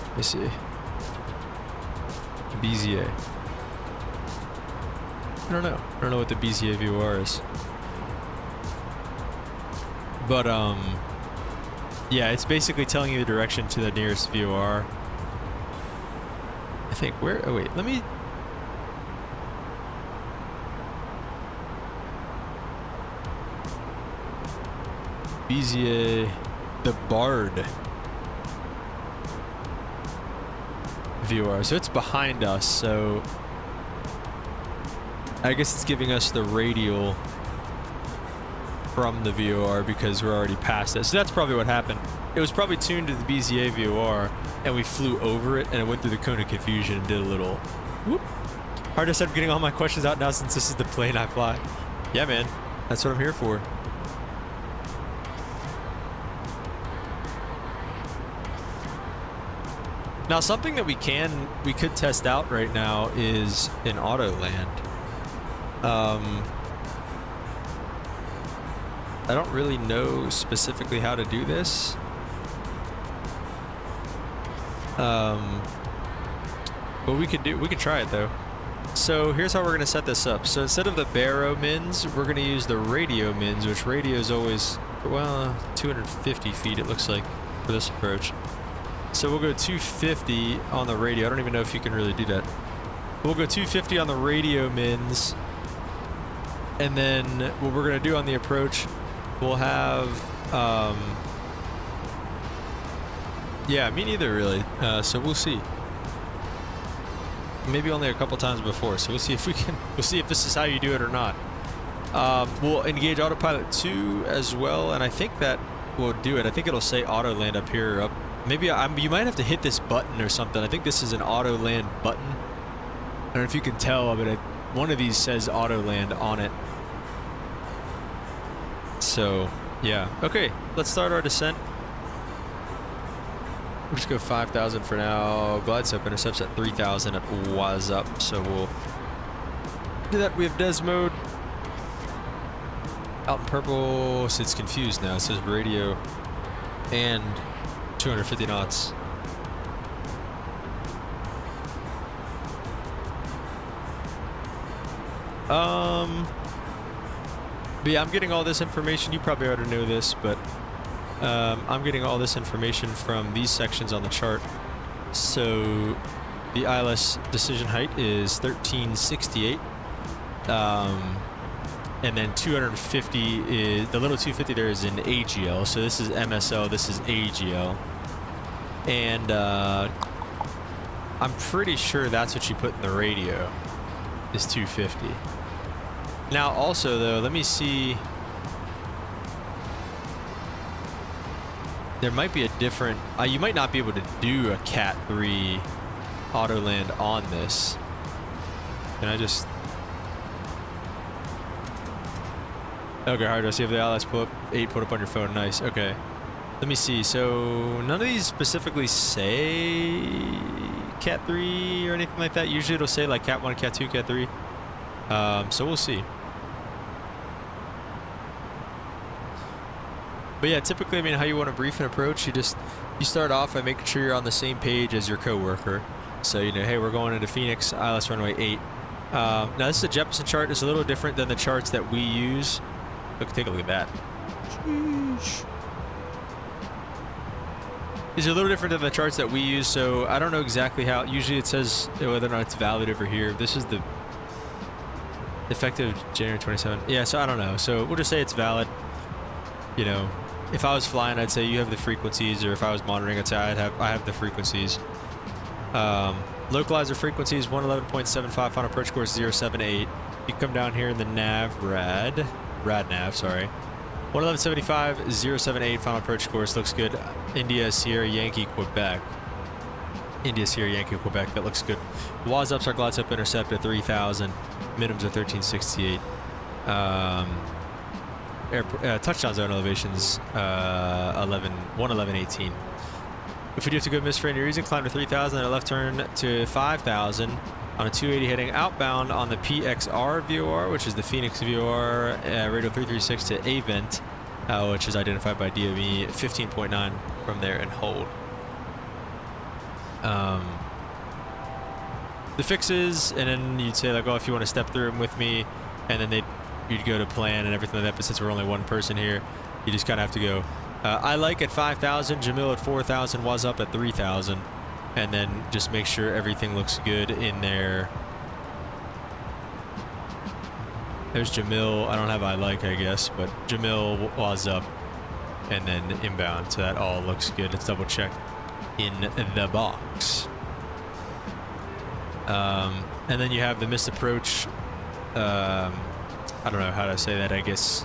Let me see. BZA. I don't know. I don't know what the BZA VOR is. But yeah, it's basically telling you the direction to the nearest VOR. I think where? Oh wait, let me. BZA, the Bard VOR. So it's behind us. So I guess it's giving us the radial from the VOR because we're already past it. So that's probably what happened. It was probably tuned to the BZA VOR, and we flew over it, and it went through the cone of confusion and did a little whoop. Hardest, I'm getting all my questions out now since this is the plane I fly. Yeah, man. That's what I'm here for. Now, something that we could test out right now is an auto land. I don't really know specifically how to do this. But we could try it though. So here's how we're gonna set this up. So instead of the baro mins, we're gonna use the radio mins, which radio is always, well, 250 feet it looks like for this approach. So we'll go 250 on the radio. I don't even know if you can really do that. We'll go 250 on the radio mins. And then what we're gonna do on the approach, we'll have, yeah, me neither really. So we'll see. Maybe only a couple times before. So we'll see if we'll see if this is how you do it or not. We'll engage autopilot 2 as well, and I think that will do it. I think it'll say auto land up here or up. Maybe you might have to hit this button or something. I think this is an auto land button. I don't know if you can tell, but one of these says auto land on it. So, yeah. Okay, let's start our descent. We'll just go 5,000 for now. Glide slope intercepts at 3,000 at was up, so we'll do that. We have des mode. Out in purple, so it's confused now. It says radio and 250 knots. But yeah, I'm getting all this information. You probably already know this, but I'm getting all this information from these sections on the chart. So the ILS decision height is 1368. And then 250 is, the little 250 there is in AGL. So this is MSL, this is AGL. And I'm pretty sure that's what you put in the radio, is 250. Now also though, let me see. There might be a different, you might not be able to do a Cat 3 auto land on this. Can I just, okay, hard to see if the ILS pull up 8 put up on your phone. Nice. Okay. Let me see. So none of these specifically say Cat 3 or anything like that. Usually it'll say like Cat 1, Cat 2, Cat 3. So we'll see. But yeah, typically, I mean, how you want to brief an approach, you start off by making sure you're on the same page as your coworker. So, you know, hey, we're going into Phoenix, ILS runway 8. Now this is a Jeppesen chart. It's a little different than the charts that we use. Look, take a look at that. Sheesh. These are a little different than the charts that we use, so I don't know exactly how. Usually it says whether or not it's valid over here. This is the effective January 27th. Yeah, so I don't know. So we'll just say it's valid. You know, if I was flying, I'd say you have the frequencies, or if I was monitoring, I'd say I have the frequencies. Localizer frequencies 111.75, final approach course 078. You come down here in the nav, rad nav, sorry. 111.75, 078, final approach course, looks good. India, Sierra, Yankee, Quebec. India, Sierra, Yankee, Quebec, that looks good. WAS ups our glide slope intercept at 3,000. Minims are 1368. touchdown zone elevations 111.18. If we do have to go miss for any reason, climb to 3,000 and a left turn to 5,000 on a 280 heading outbound on the PXR VOR, which is the Phoenix VOR, radio 336 to Avent, which is identified by DOE 15.9 from there, and hold. The fixes, and then you'd say like, oh, if you want to step through them with me, and then you'd go to plan and everything like that, but since we're only one person here, you just kind of have to go. I like at 5,000, Jamil at 4,000, was up at 3,000, and then just make sure everything looks good in there. There's Jamil. I don't have I like, I guess, but Jamil was up, and then inbound, so that all looks good. Let's double check in the box. And then you have the missed approach. I don't know how to say that, I guess,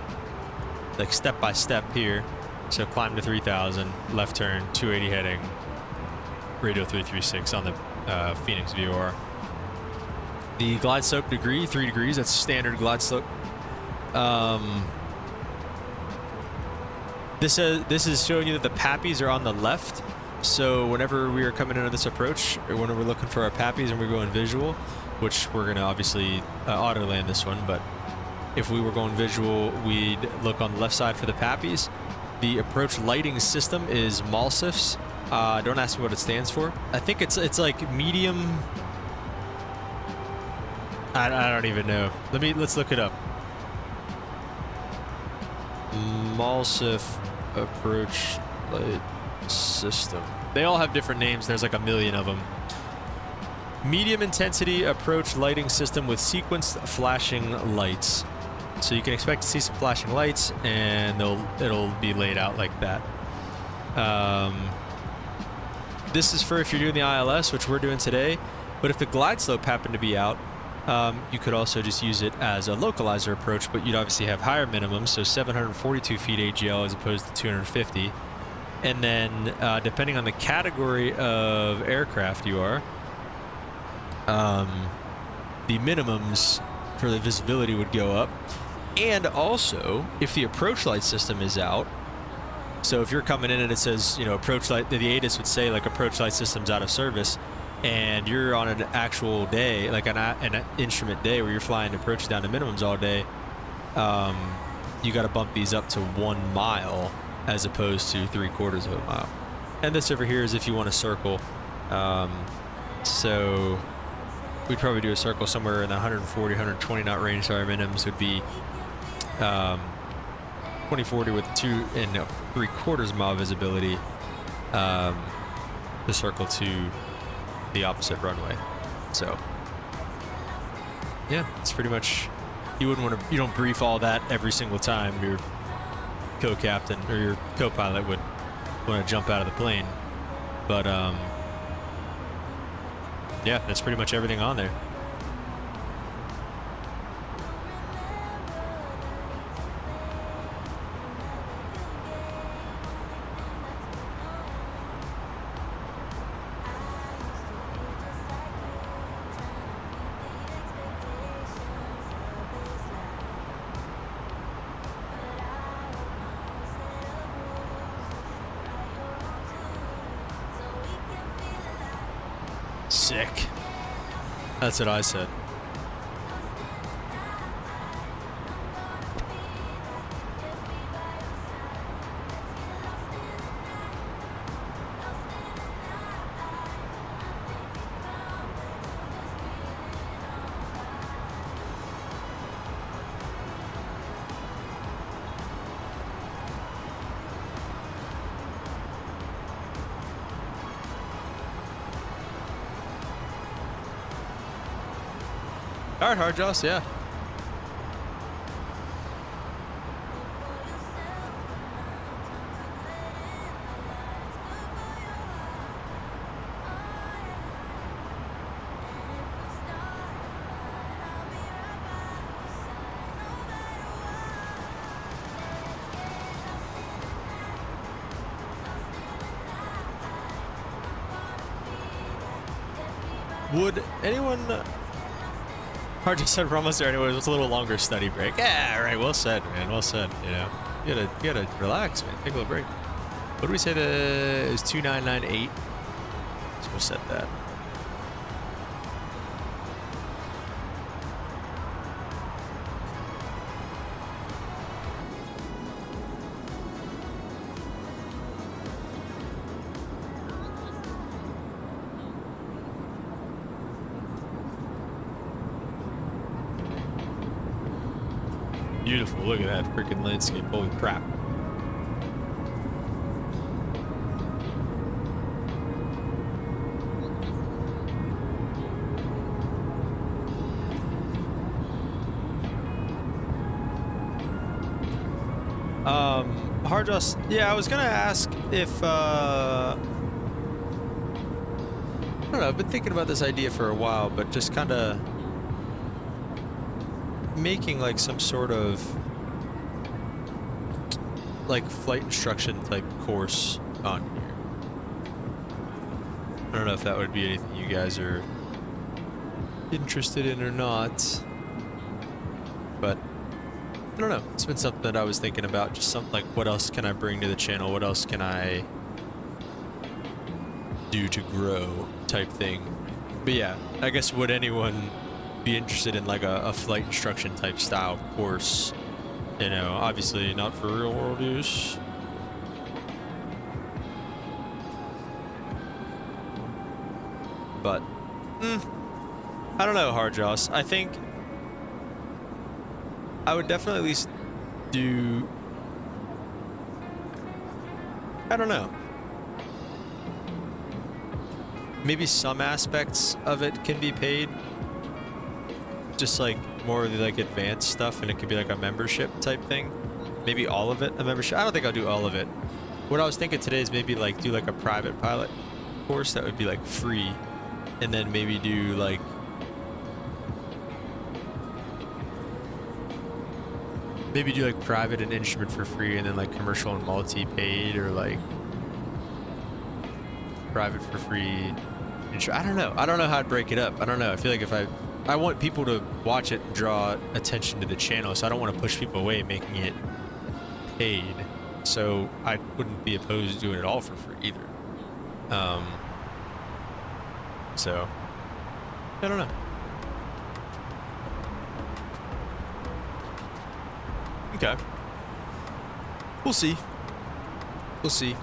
like step by step here. So climb to 3,000, left turn, 280 heading, radio 336 on the Phoenix VOR. The glide slope degree, 3 degrees, that's standard glide slope. This is showing you that the pappies are on the left. So whenever we are coming into this approach, or whenever we're looking for our pappies and we're going visual, which we're going to obviously auto land this one, but if we were going visual, we'd look on the left side for the pappies. The approach lighting system is MALSIFs. Don't ask me what it stands for. I think it's like medium. I don't even know. Let's look it up. MALSIF approach light system. They all have different names. There's like a million of them. Medium intensity approach lighting system with sequenced flashing lights. So you can expect to see some flashing lights, and it'll be laid out like that. This is for if you're doing the ILS, which we're doing today. But if the glide slope happened to be out, you could also just use it as a localizer approach, but you'd obviously have higher minimums, so 742 feet AGL as opposed to 250. And then depending on the category of aircraft you are, the minimums for the visibility would go up. And also, if the approach light system is out, so if you're coming in and it says, you know, approach light, the ATIS would say like approach light system's out of service, and you're on an actual day, like an instrument day where you're flying approach down to minimums all day, you got to bump these up to 1 mile as opposed to 3/4 of a mile. And this over here is if you want to circle. So we'd probably do a circle somewhere in the 140, 120 knot range, so our minimums would be 2040 with 2 and 3/4 mile visibility, the circle to the opposite runway. So yeah, it's pretty much, you don't brief all that every single time your co-captain or your co-pilot would want to jump out of the plane, but yeah, that's pretty much everything on there. Sick. That's what I said. All right, Hard Joss, yeah. Would anyone Hard to said we're almost there anyway. It was a little longer study break. Yeah, right. Well said, man. Well said. You know, you gotta relax, man. Take a little break. What do we say? It was 2998. So we'll set that. Beautiful. Look at that freaking landscape. Holy crap. Hard just, yeah, I was gonna ask if, I don't know, I've been thinking about this idea for a while, but just kind of making like some sort of like flight instruction type course on here. I don't know if that would be anything you guys are interested in or not, but I don't know. It's been something that I was thinking about. Just something like, what else can I bring to the channel? What else can I do to grow type thing? But yeah, I guess would anyone be interested in like a flight instruction type style course? You know, obviously not for real world use. But, I don't know, Hard Joss. I think I would definitely at least do, I don't know. Maybe some aspects of it can be paid. Just like more of the like advanced stuff, and it could be like a membership type thing. Maybe all of it a membership. I don't think I'll do all of it. What I was thinking today is maybe like do like a private pilot course that would be like free, and then maybe do like private and instrument for free, and then like commercial and multi paid, or like private for free. I don't know. I don't know how I'd break it up. I don't know. I feel like if I want people to watch it and draw attention to the channel, so I don't want to push people away making it paid. So I wouldn't be opposed to doing it all for free either. So I don't know. Okay. We'll see. We'll see.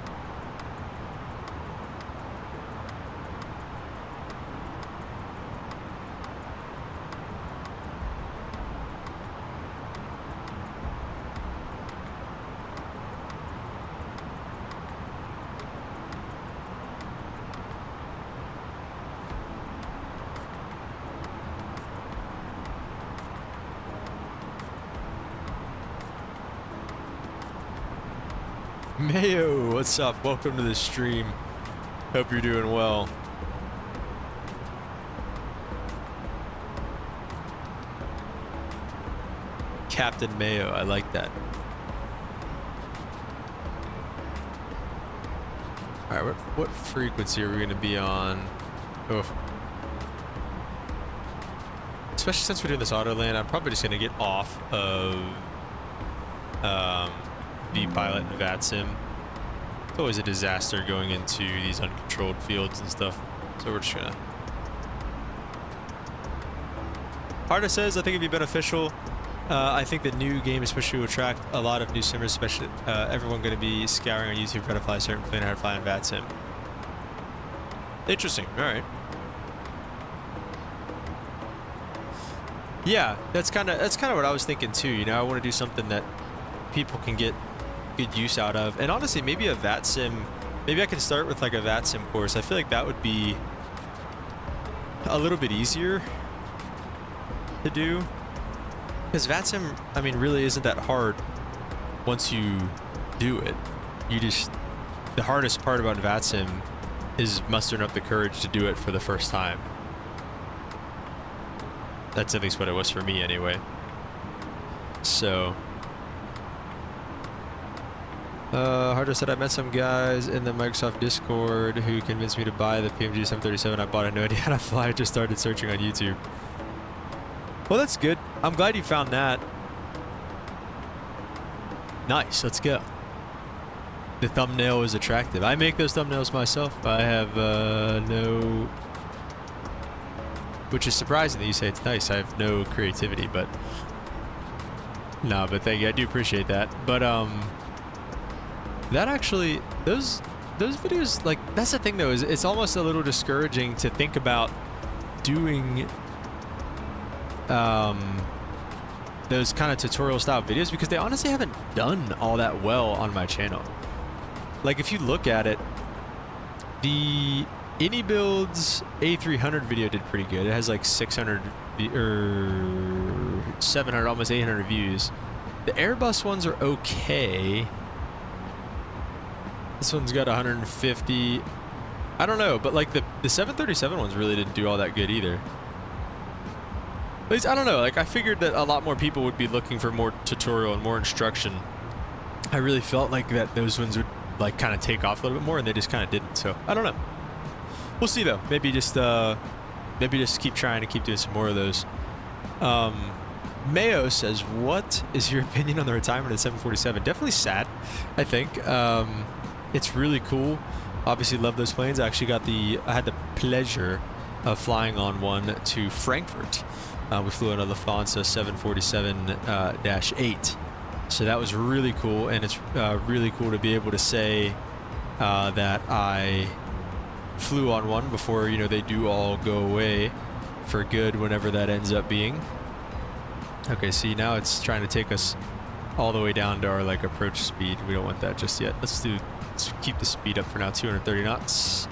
Mayo, what's up? Welcome to the stream. Hope you're doing well. Captain Mayo, I like that. Alright, what frequency are we going to be on? Oh. Especially since we're doing this auto land, I'm probably just going to get off of V-Pilot and Vatsim. It's always a disaster going into these uncontrolled fields and stuff. So we're just gonna... Harda says, I think it'd be beneficial. I think the new game especially will attract a lot of new simmers, especially everyone going to be scouring on YouTube trying to fly a certain plane, how to fly in Vatsim. Interesting. All right. Yeah, that's kind of what I was thinking too. You know, I want to do something that people can get good use out of, and honestly, maybe a Vatsim. Maybe I can start with like a Vatsim course. I feel like that would be a little bit easier to do, because Vatsim, I mean, really isn't that hard once you do it. You just, the hardest part about Vatsim is mustering up the courage to do it for the first time. That's at least what it was for me anyway. So Harder said, I met some guys in the Microsoft Discord who convinced me to buy the PMG 737. I bought it, no idea how to fly. I just started searching on YouTube. Well, that's good. I'm glad you found that. Nice, let's go. The thumbnail is attractive. I make those thumbnails myself. I have no... Which is surprising that you say it's nice. I have no creativity, but... No, but thank you. I do appreciate that. But, that actually... Those videos, like, that's the thing, though, is it's almost a little discouraging to think about doing... those kind of tutorial style videos because they honestly haven't done all that well on my channel. Like if you look at it, the AnyBuilds A300 video did pretty good. It has like 600 or 700, almost 800 views. The Airbus ones are okay. This one's got 150. I don't know, but like the 737 ones really didn't do all that good either. At least, I don't know, like I figured that a lot more people would be looking for more tutorial and more instruction. I really felt like that those ones would like kind of take off a little bit more and they just kind of didn't. So I don't know. We'll see though. Maybe just keep trying to keep doing some more of those. Mayo says, what is your opinion on the retirement of the 747? Definitely sad, I think. It's really cool. Obviously love those planes. I actually I had the pleasure of flying on one to Frankfurt. We flew on a Lufthansa 747-8. So that was really cool, and it's really cool to be able to say that I flew on one before, you know, they do all go away for good whenever that ends up being. Okay, see, now it's trying to take us all the way down to our like approach speed. We don't want that just yet. Let's keep the speed up for now, 230 knots.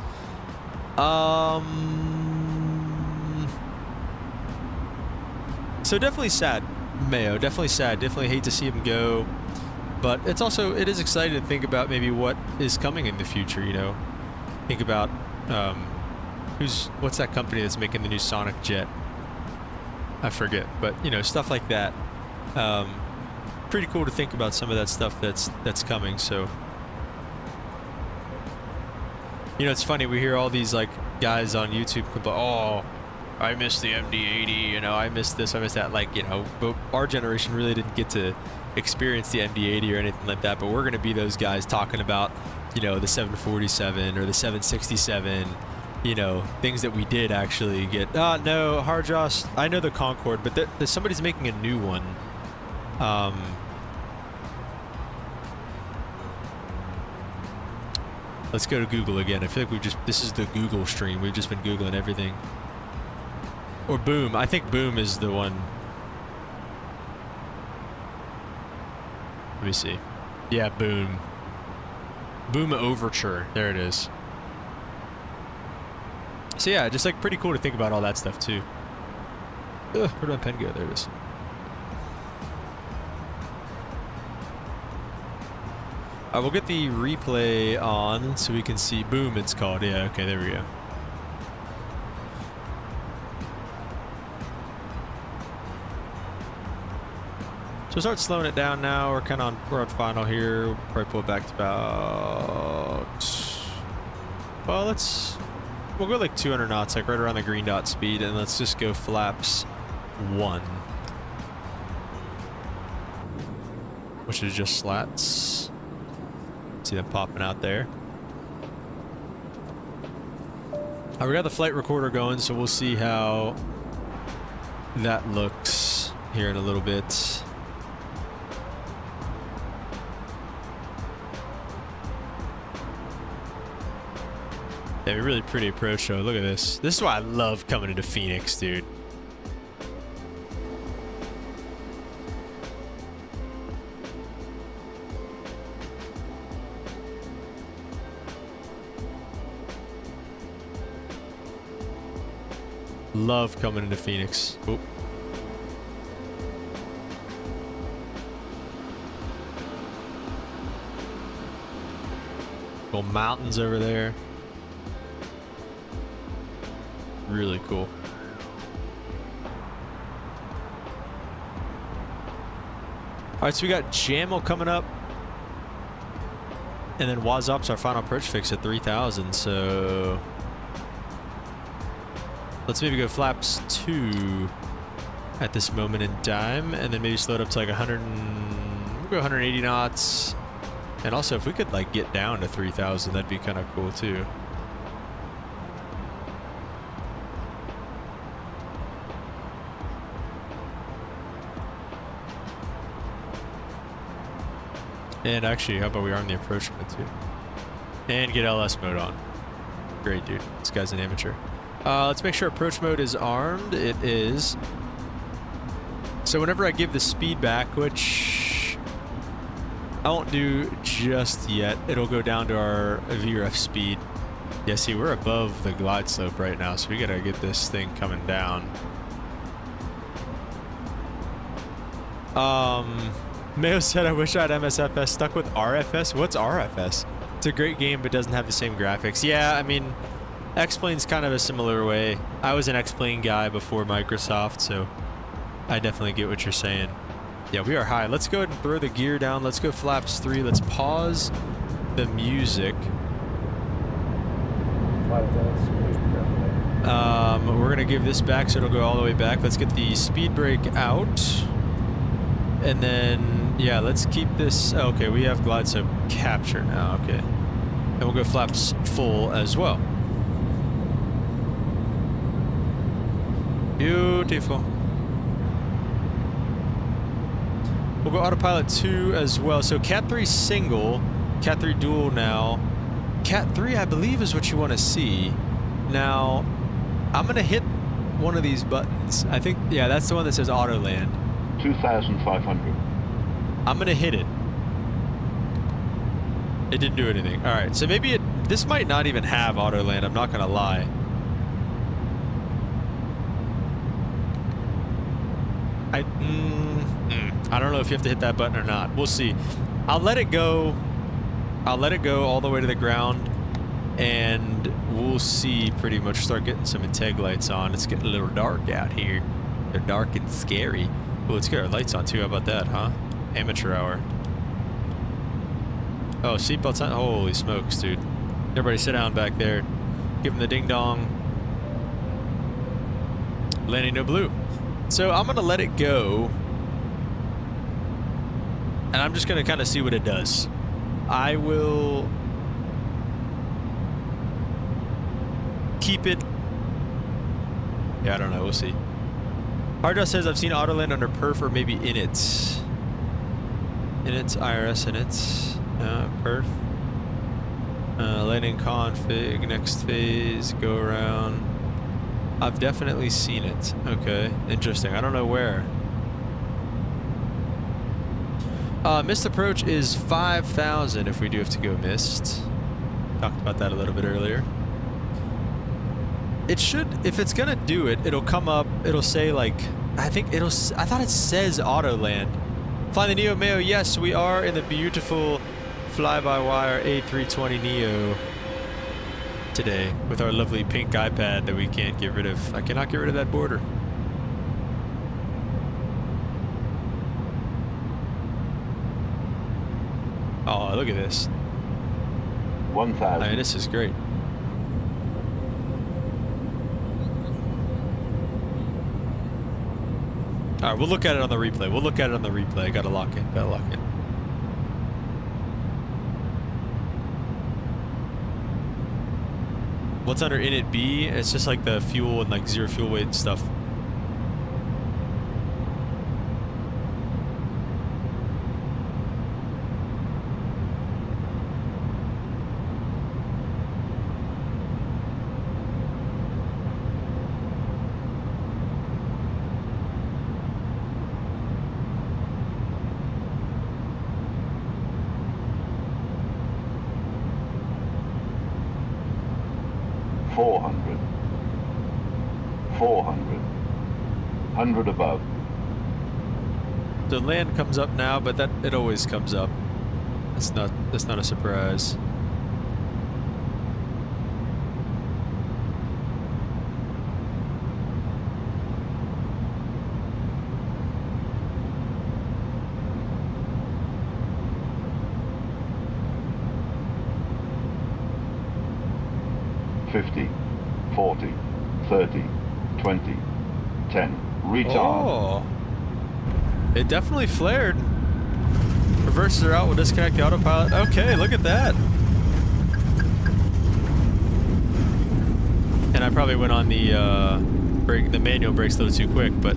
So definitely sad, Mayo. Definitely sad. Definitely hate to see him go. But it is exciting to think about maybe what is coming in the future. You know, think about what's that company that's making the new Sonic jet? I forget, but you know, stuff like that. Pretty cool to think about some of that stuff that's coming. So, you know, it's funny, we hear all these like guys on YouTube complain, oh, I miss the MD-80, you know, I miss this, I miss that. Like, you know, but our generation really didn't get to experience the MD-80 or anything like that, but we're going to be those guys talking about, you know, the 747 or the 767, you know, things that we did actually get. No, Harjosh, I know the Concorde, but somebody's making a new one. Let's go to Google again. I feel like this is the Google stream. We've just been Googling everything. Or Boom. I think Boom is the one. Let me see. Yeah, Boom. Boom Overture. There it is. So yeah, just like pretty cool to think about all that stuff too. Ugh, where did my pen go? There it is. We'll get the replay on so we can see. Boom, it's called. Yeah, okay, there we go. So start slowing it down now. We're on final here. We'll probably pull it back to about, well, we'll go like 200 knots, like right around the green dot speed, and let's just go flaps 1. Which is just slats. See them popping out there. We got the flight recorder going, so we'll see how that looks here in a little bit. Yeah, really pretty approach show. Look at this. This is why I love coming into Phoenix, dude. Love coming into Phoenix. Oh. Little mountains over there. Really cool. Alright, so we got Jamel coming up. And then Wazop's our final approach fix at 3,000, so let's maybe go flaps 2. at this moment in time, and then maybe slow it up to like 100. We'll go 180 knots. And also, if we could like get down to 3,000, that'd be kind of cool too. And actually, how about we arm the approach mode too? And get LS mode on. Great, dude. This guy's an amateur. Let's make sure approach mode is armed. It is. So whenever I give the speed back, which I won't do just yet, it'll go down to our VREF speed. Yeah, see, we're above the glide slope right now, so we gotta get this thing coming down. Mayo said, I wish I had MSFS stuck with RFS. What's RFS? It's a great game, but doesn't have the same graphics. Yeah, I mean, X-Plane's kind of a similar way. I was an X-Plane guy before Microsoft, so I definitely get what you're saying. Yeah, we are high. Let's go ahead and throw the gear down. Let's go flaps 3. Let's pause the music. We're going to give this back so it'll go all the way back. Let's get the speed brake out. And then, yeah, let's keep this. Oh, okay, we have glide slope capture now. Okay. And we'll go flaps full as well. Beautiful. We'll go autopilot 2 as well. So Cat 3 single, Cat 3 dual now. Cat 3, I believe, is what you want to see. Now, I'm going to hit one of these buttons. I think, yeah, that's the one that says auto land. 2,500. I'm going to hit it. It didn't do anything. All right, so maybe this might not even have auto land. I'm not going to lie. I don't know if you have to hit that button or not. We'll see. I'll let it go. I'll let it go all the way to the ground, and we'll see. Pretty much start getting some integ lights on. It's getting a little dark out here. They're dark and scary. Well, let's get our lights on too. How about that, huh? Amateur hour. Oh, seatbelts on. Holy smokes, dude. Everybody sit down back there. Give them the ding dong. Landing no blue. So I'm going to let it go. And I'm just going to kind of see what it does. I will keep it. Yeah, I don't know. We'll see. Harddraw says I've seen Autoland under perf or maybe inits. Inits, IRS inits. Perf. Landing config, next phase, go around. I've definitely seen it. Okay, interesting. I don't know where. Missed approach is 5,000 if we do have to go missed. Talked about that a little bit earlier. It should, if it's gonna do it, it'll come up, it'll say like, I thought it says auto land. Flying the Neo Mayo, yes, we are in the beautiful fly-by-wire A320 Neo today with our lovely pink iPad that we can't get rid of. I cannot get rid of that border. Oh, look at this. 1,000. I mean, this is great. All right, we'll look at it on the replay. We'll look at it on the replay. Gotta lock in. Gotta lock in. What's under init B? It's just like the fuel and like zero fuel weight and stuff. Above. The land comes up now, but that it always comes up. That's not a surprise. $50, $40, $30, $20, $10. Retard. Oh. It definitely flared. Reverses are out. We'll disconnect the autopilot. Okay, look at that. And I probably went on the brake, the manual brakes a little too quick, but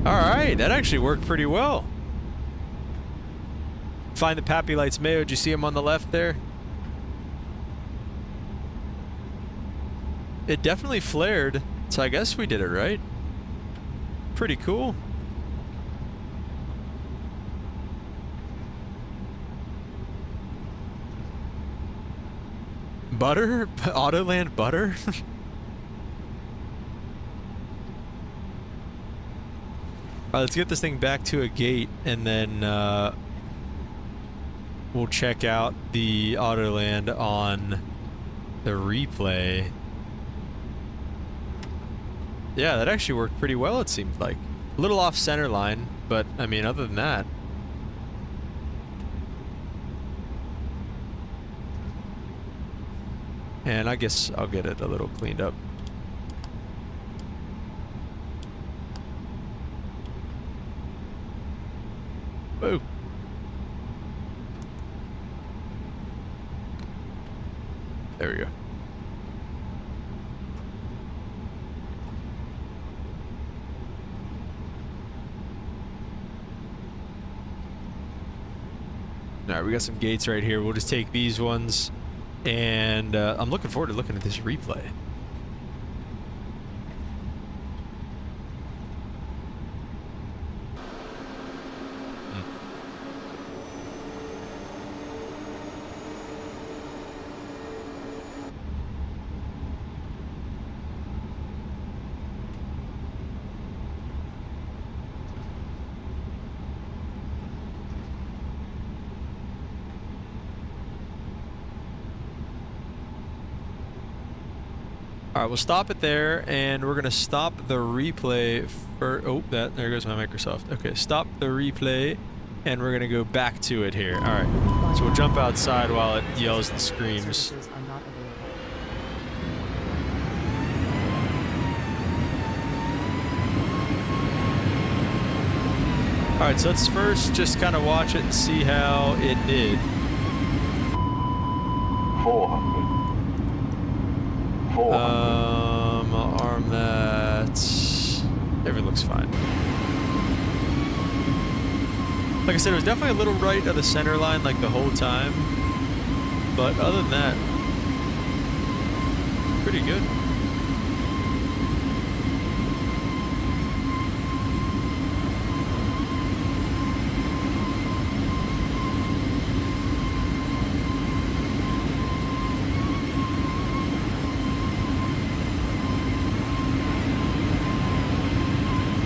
all right, that actually worked pretty well. Find the Pappy Lights Mayo. Did you see him on the left there? It definitely flared, so I guess we did it right. Pretty cool. Butter? Autoland butter? Alright, let's get this thing back to a gate, and then we'll check out the Autoland on the replay. Yeah, that actually worked pretty well, it seemed like. A little off center line, but I mean, other than that. And I guess I'll get it a little cleaned up. Whoa. There we go. Alright, we got some gates right here. We'll just take these ones. And I'm looking forward to looking at this replay. Alright, we'll stop it there, and we're going to stop the replay for... Oh, there goes my Microsoft. Okay, stop the replay, and we're going to go back to it here. Alright, so we'll jump outside while it yells and screams. Alright, so let's first just kind of watch it and see how it did. 400. 400. I'll arm that. Everything looks fine. Like I said, it was definitely a little right of the center line like the whole time. But other than that, pretty good.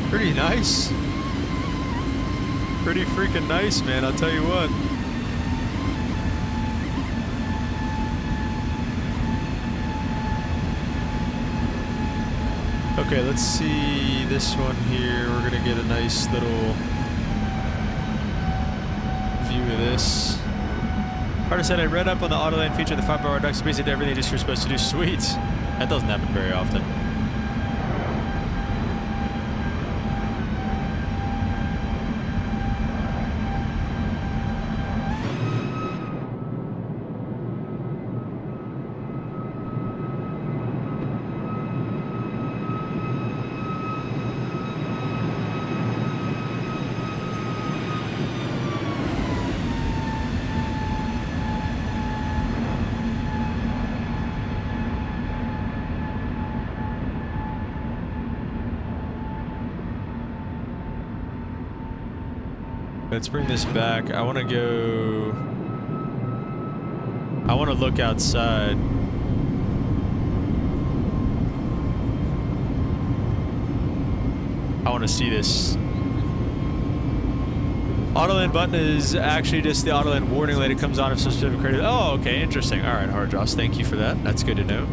Pretty nice. Pretty freaking nice, man, I'll tell you what. Okay, let's see this one here. We're gonna get a nice little view of this. Artist said I read up on the Autoland feature, the 5-bar reduction, basically everything you're supposed to do. Sweet. That doesn't happen very often. Let's bring this back. I want to go... I want to look outside. I want to see this. Autoland button is actually just the Autoland warning light. It comes on if some specific credit. Oh, okay, interesting. All right, Hardjoss, thank you for that. That's good to know.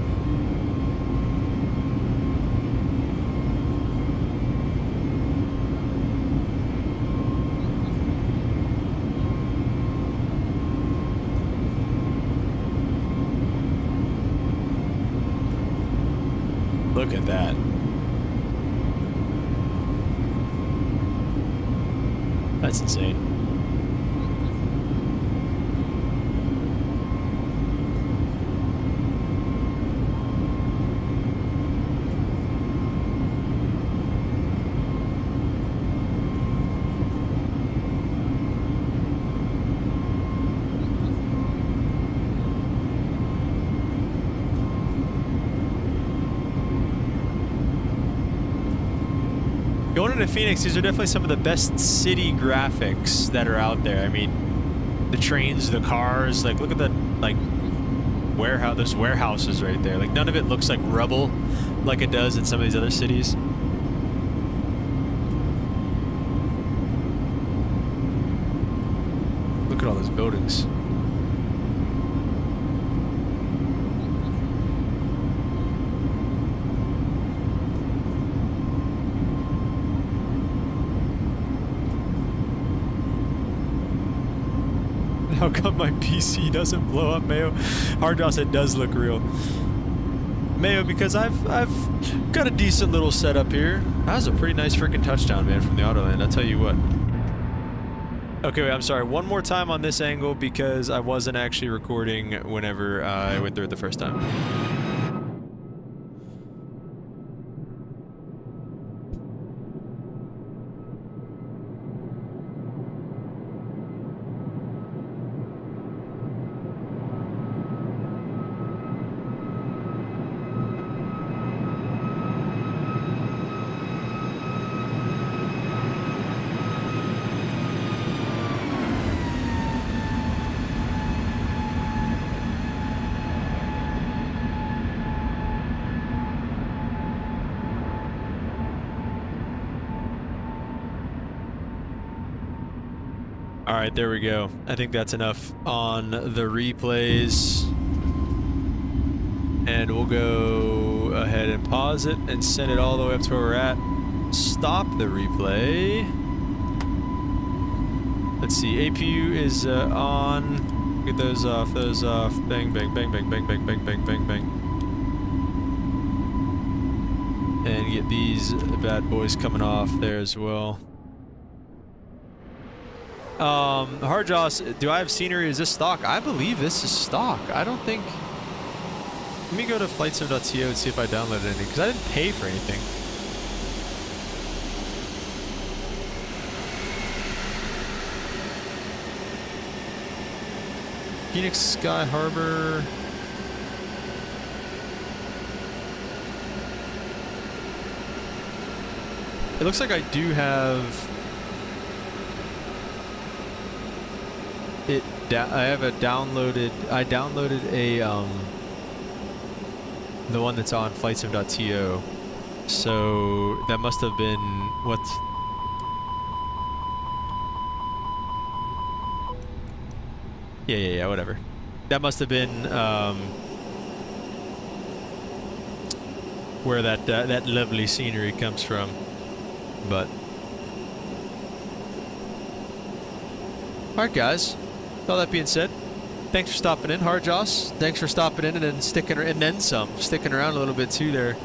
Look at that. That's insane. Going into Phoenix, these are definitely some of the best city graphics that are out there. I mean, the trains, the cars, like look at the like warehouse, those warehouses right there. Like none of it looks like rubble like it does in some of these other cities. Look at all those buildings. How come my PC doesn't blow up, Mayo? Hardjoss, it does look real. Mayo, because I've got a decent little setup here. That was a pretty nice freaking touchdown, man, from the Autoland, I'll tell you what. Okay, wait, I'm sorry. One more time on this angle because I wasn't actually recording whenever I went through it the first time. All right, there we go. I think that's enough on the replays. And we'll go ahead and pause it and send it all the way up to where we're at. Stop the replay. Let's see, APU is on. Get those off, those off. Bang, bang, bang, bang, bang, bang, bang, bang, bang, bang. And get these bad boys coming off there as well. Hardjoss, do I have scenery? Is this stock? I believe this is stock. I don't think... Let me go to flightsim.to and see if I downloaded anything, because I didn't pay for anything. Phoenix Sky Harbor... It looks like I do have... I have a downloaded. I downloaded a the one that's on flightsim.to. So that must have been what. Yeah, whatever. That must have been where that lovely scenery comes from, but. All right, guys. With all that being said, thanks for stopping in, Hardjoss. Thanks for stopping in and then sticking around a little bit too there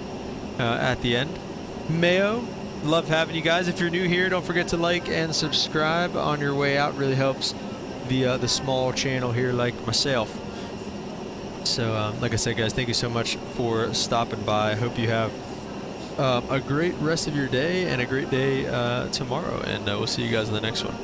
at the end. Mayo, love having you guys. If you're new here, don't forget to like and subscribe on your way out. Really helps the small channel here like myself. So like I said, guys, thank you so much for stopping by. I hope you have a great rest of your day and a great day tomorrow, and we'll see you guys in the next one.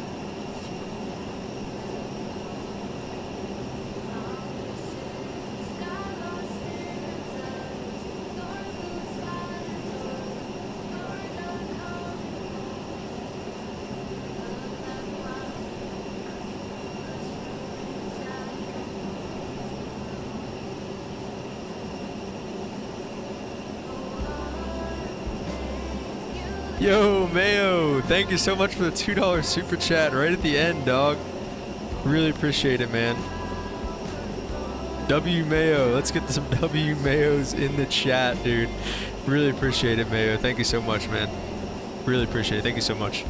Yo, Mayo, thank you so much for the $2 super chat right at the end, dog. Really appreciate it, man. W Mayo, let's get some W Mayos in the chat, dude. Really appreciate it, Mayo. Thank you so much, man. Really appreciate it. Thank you so much.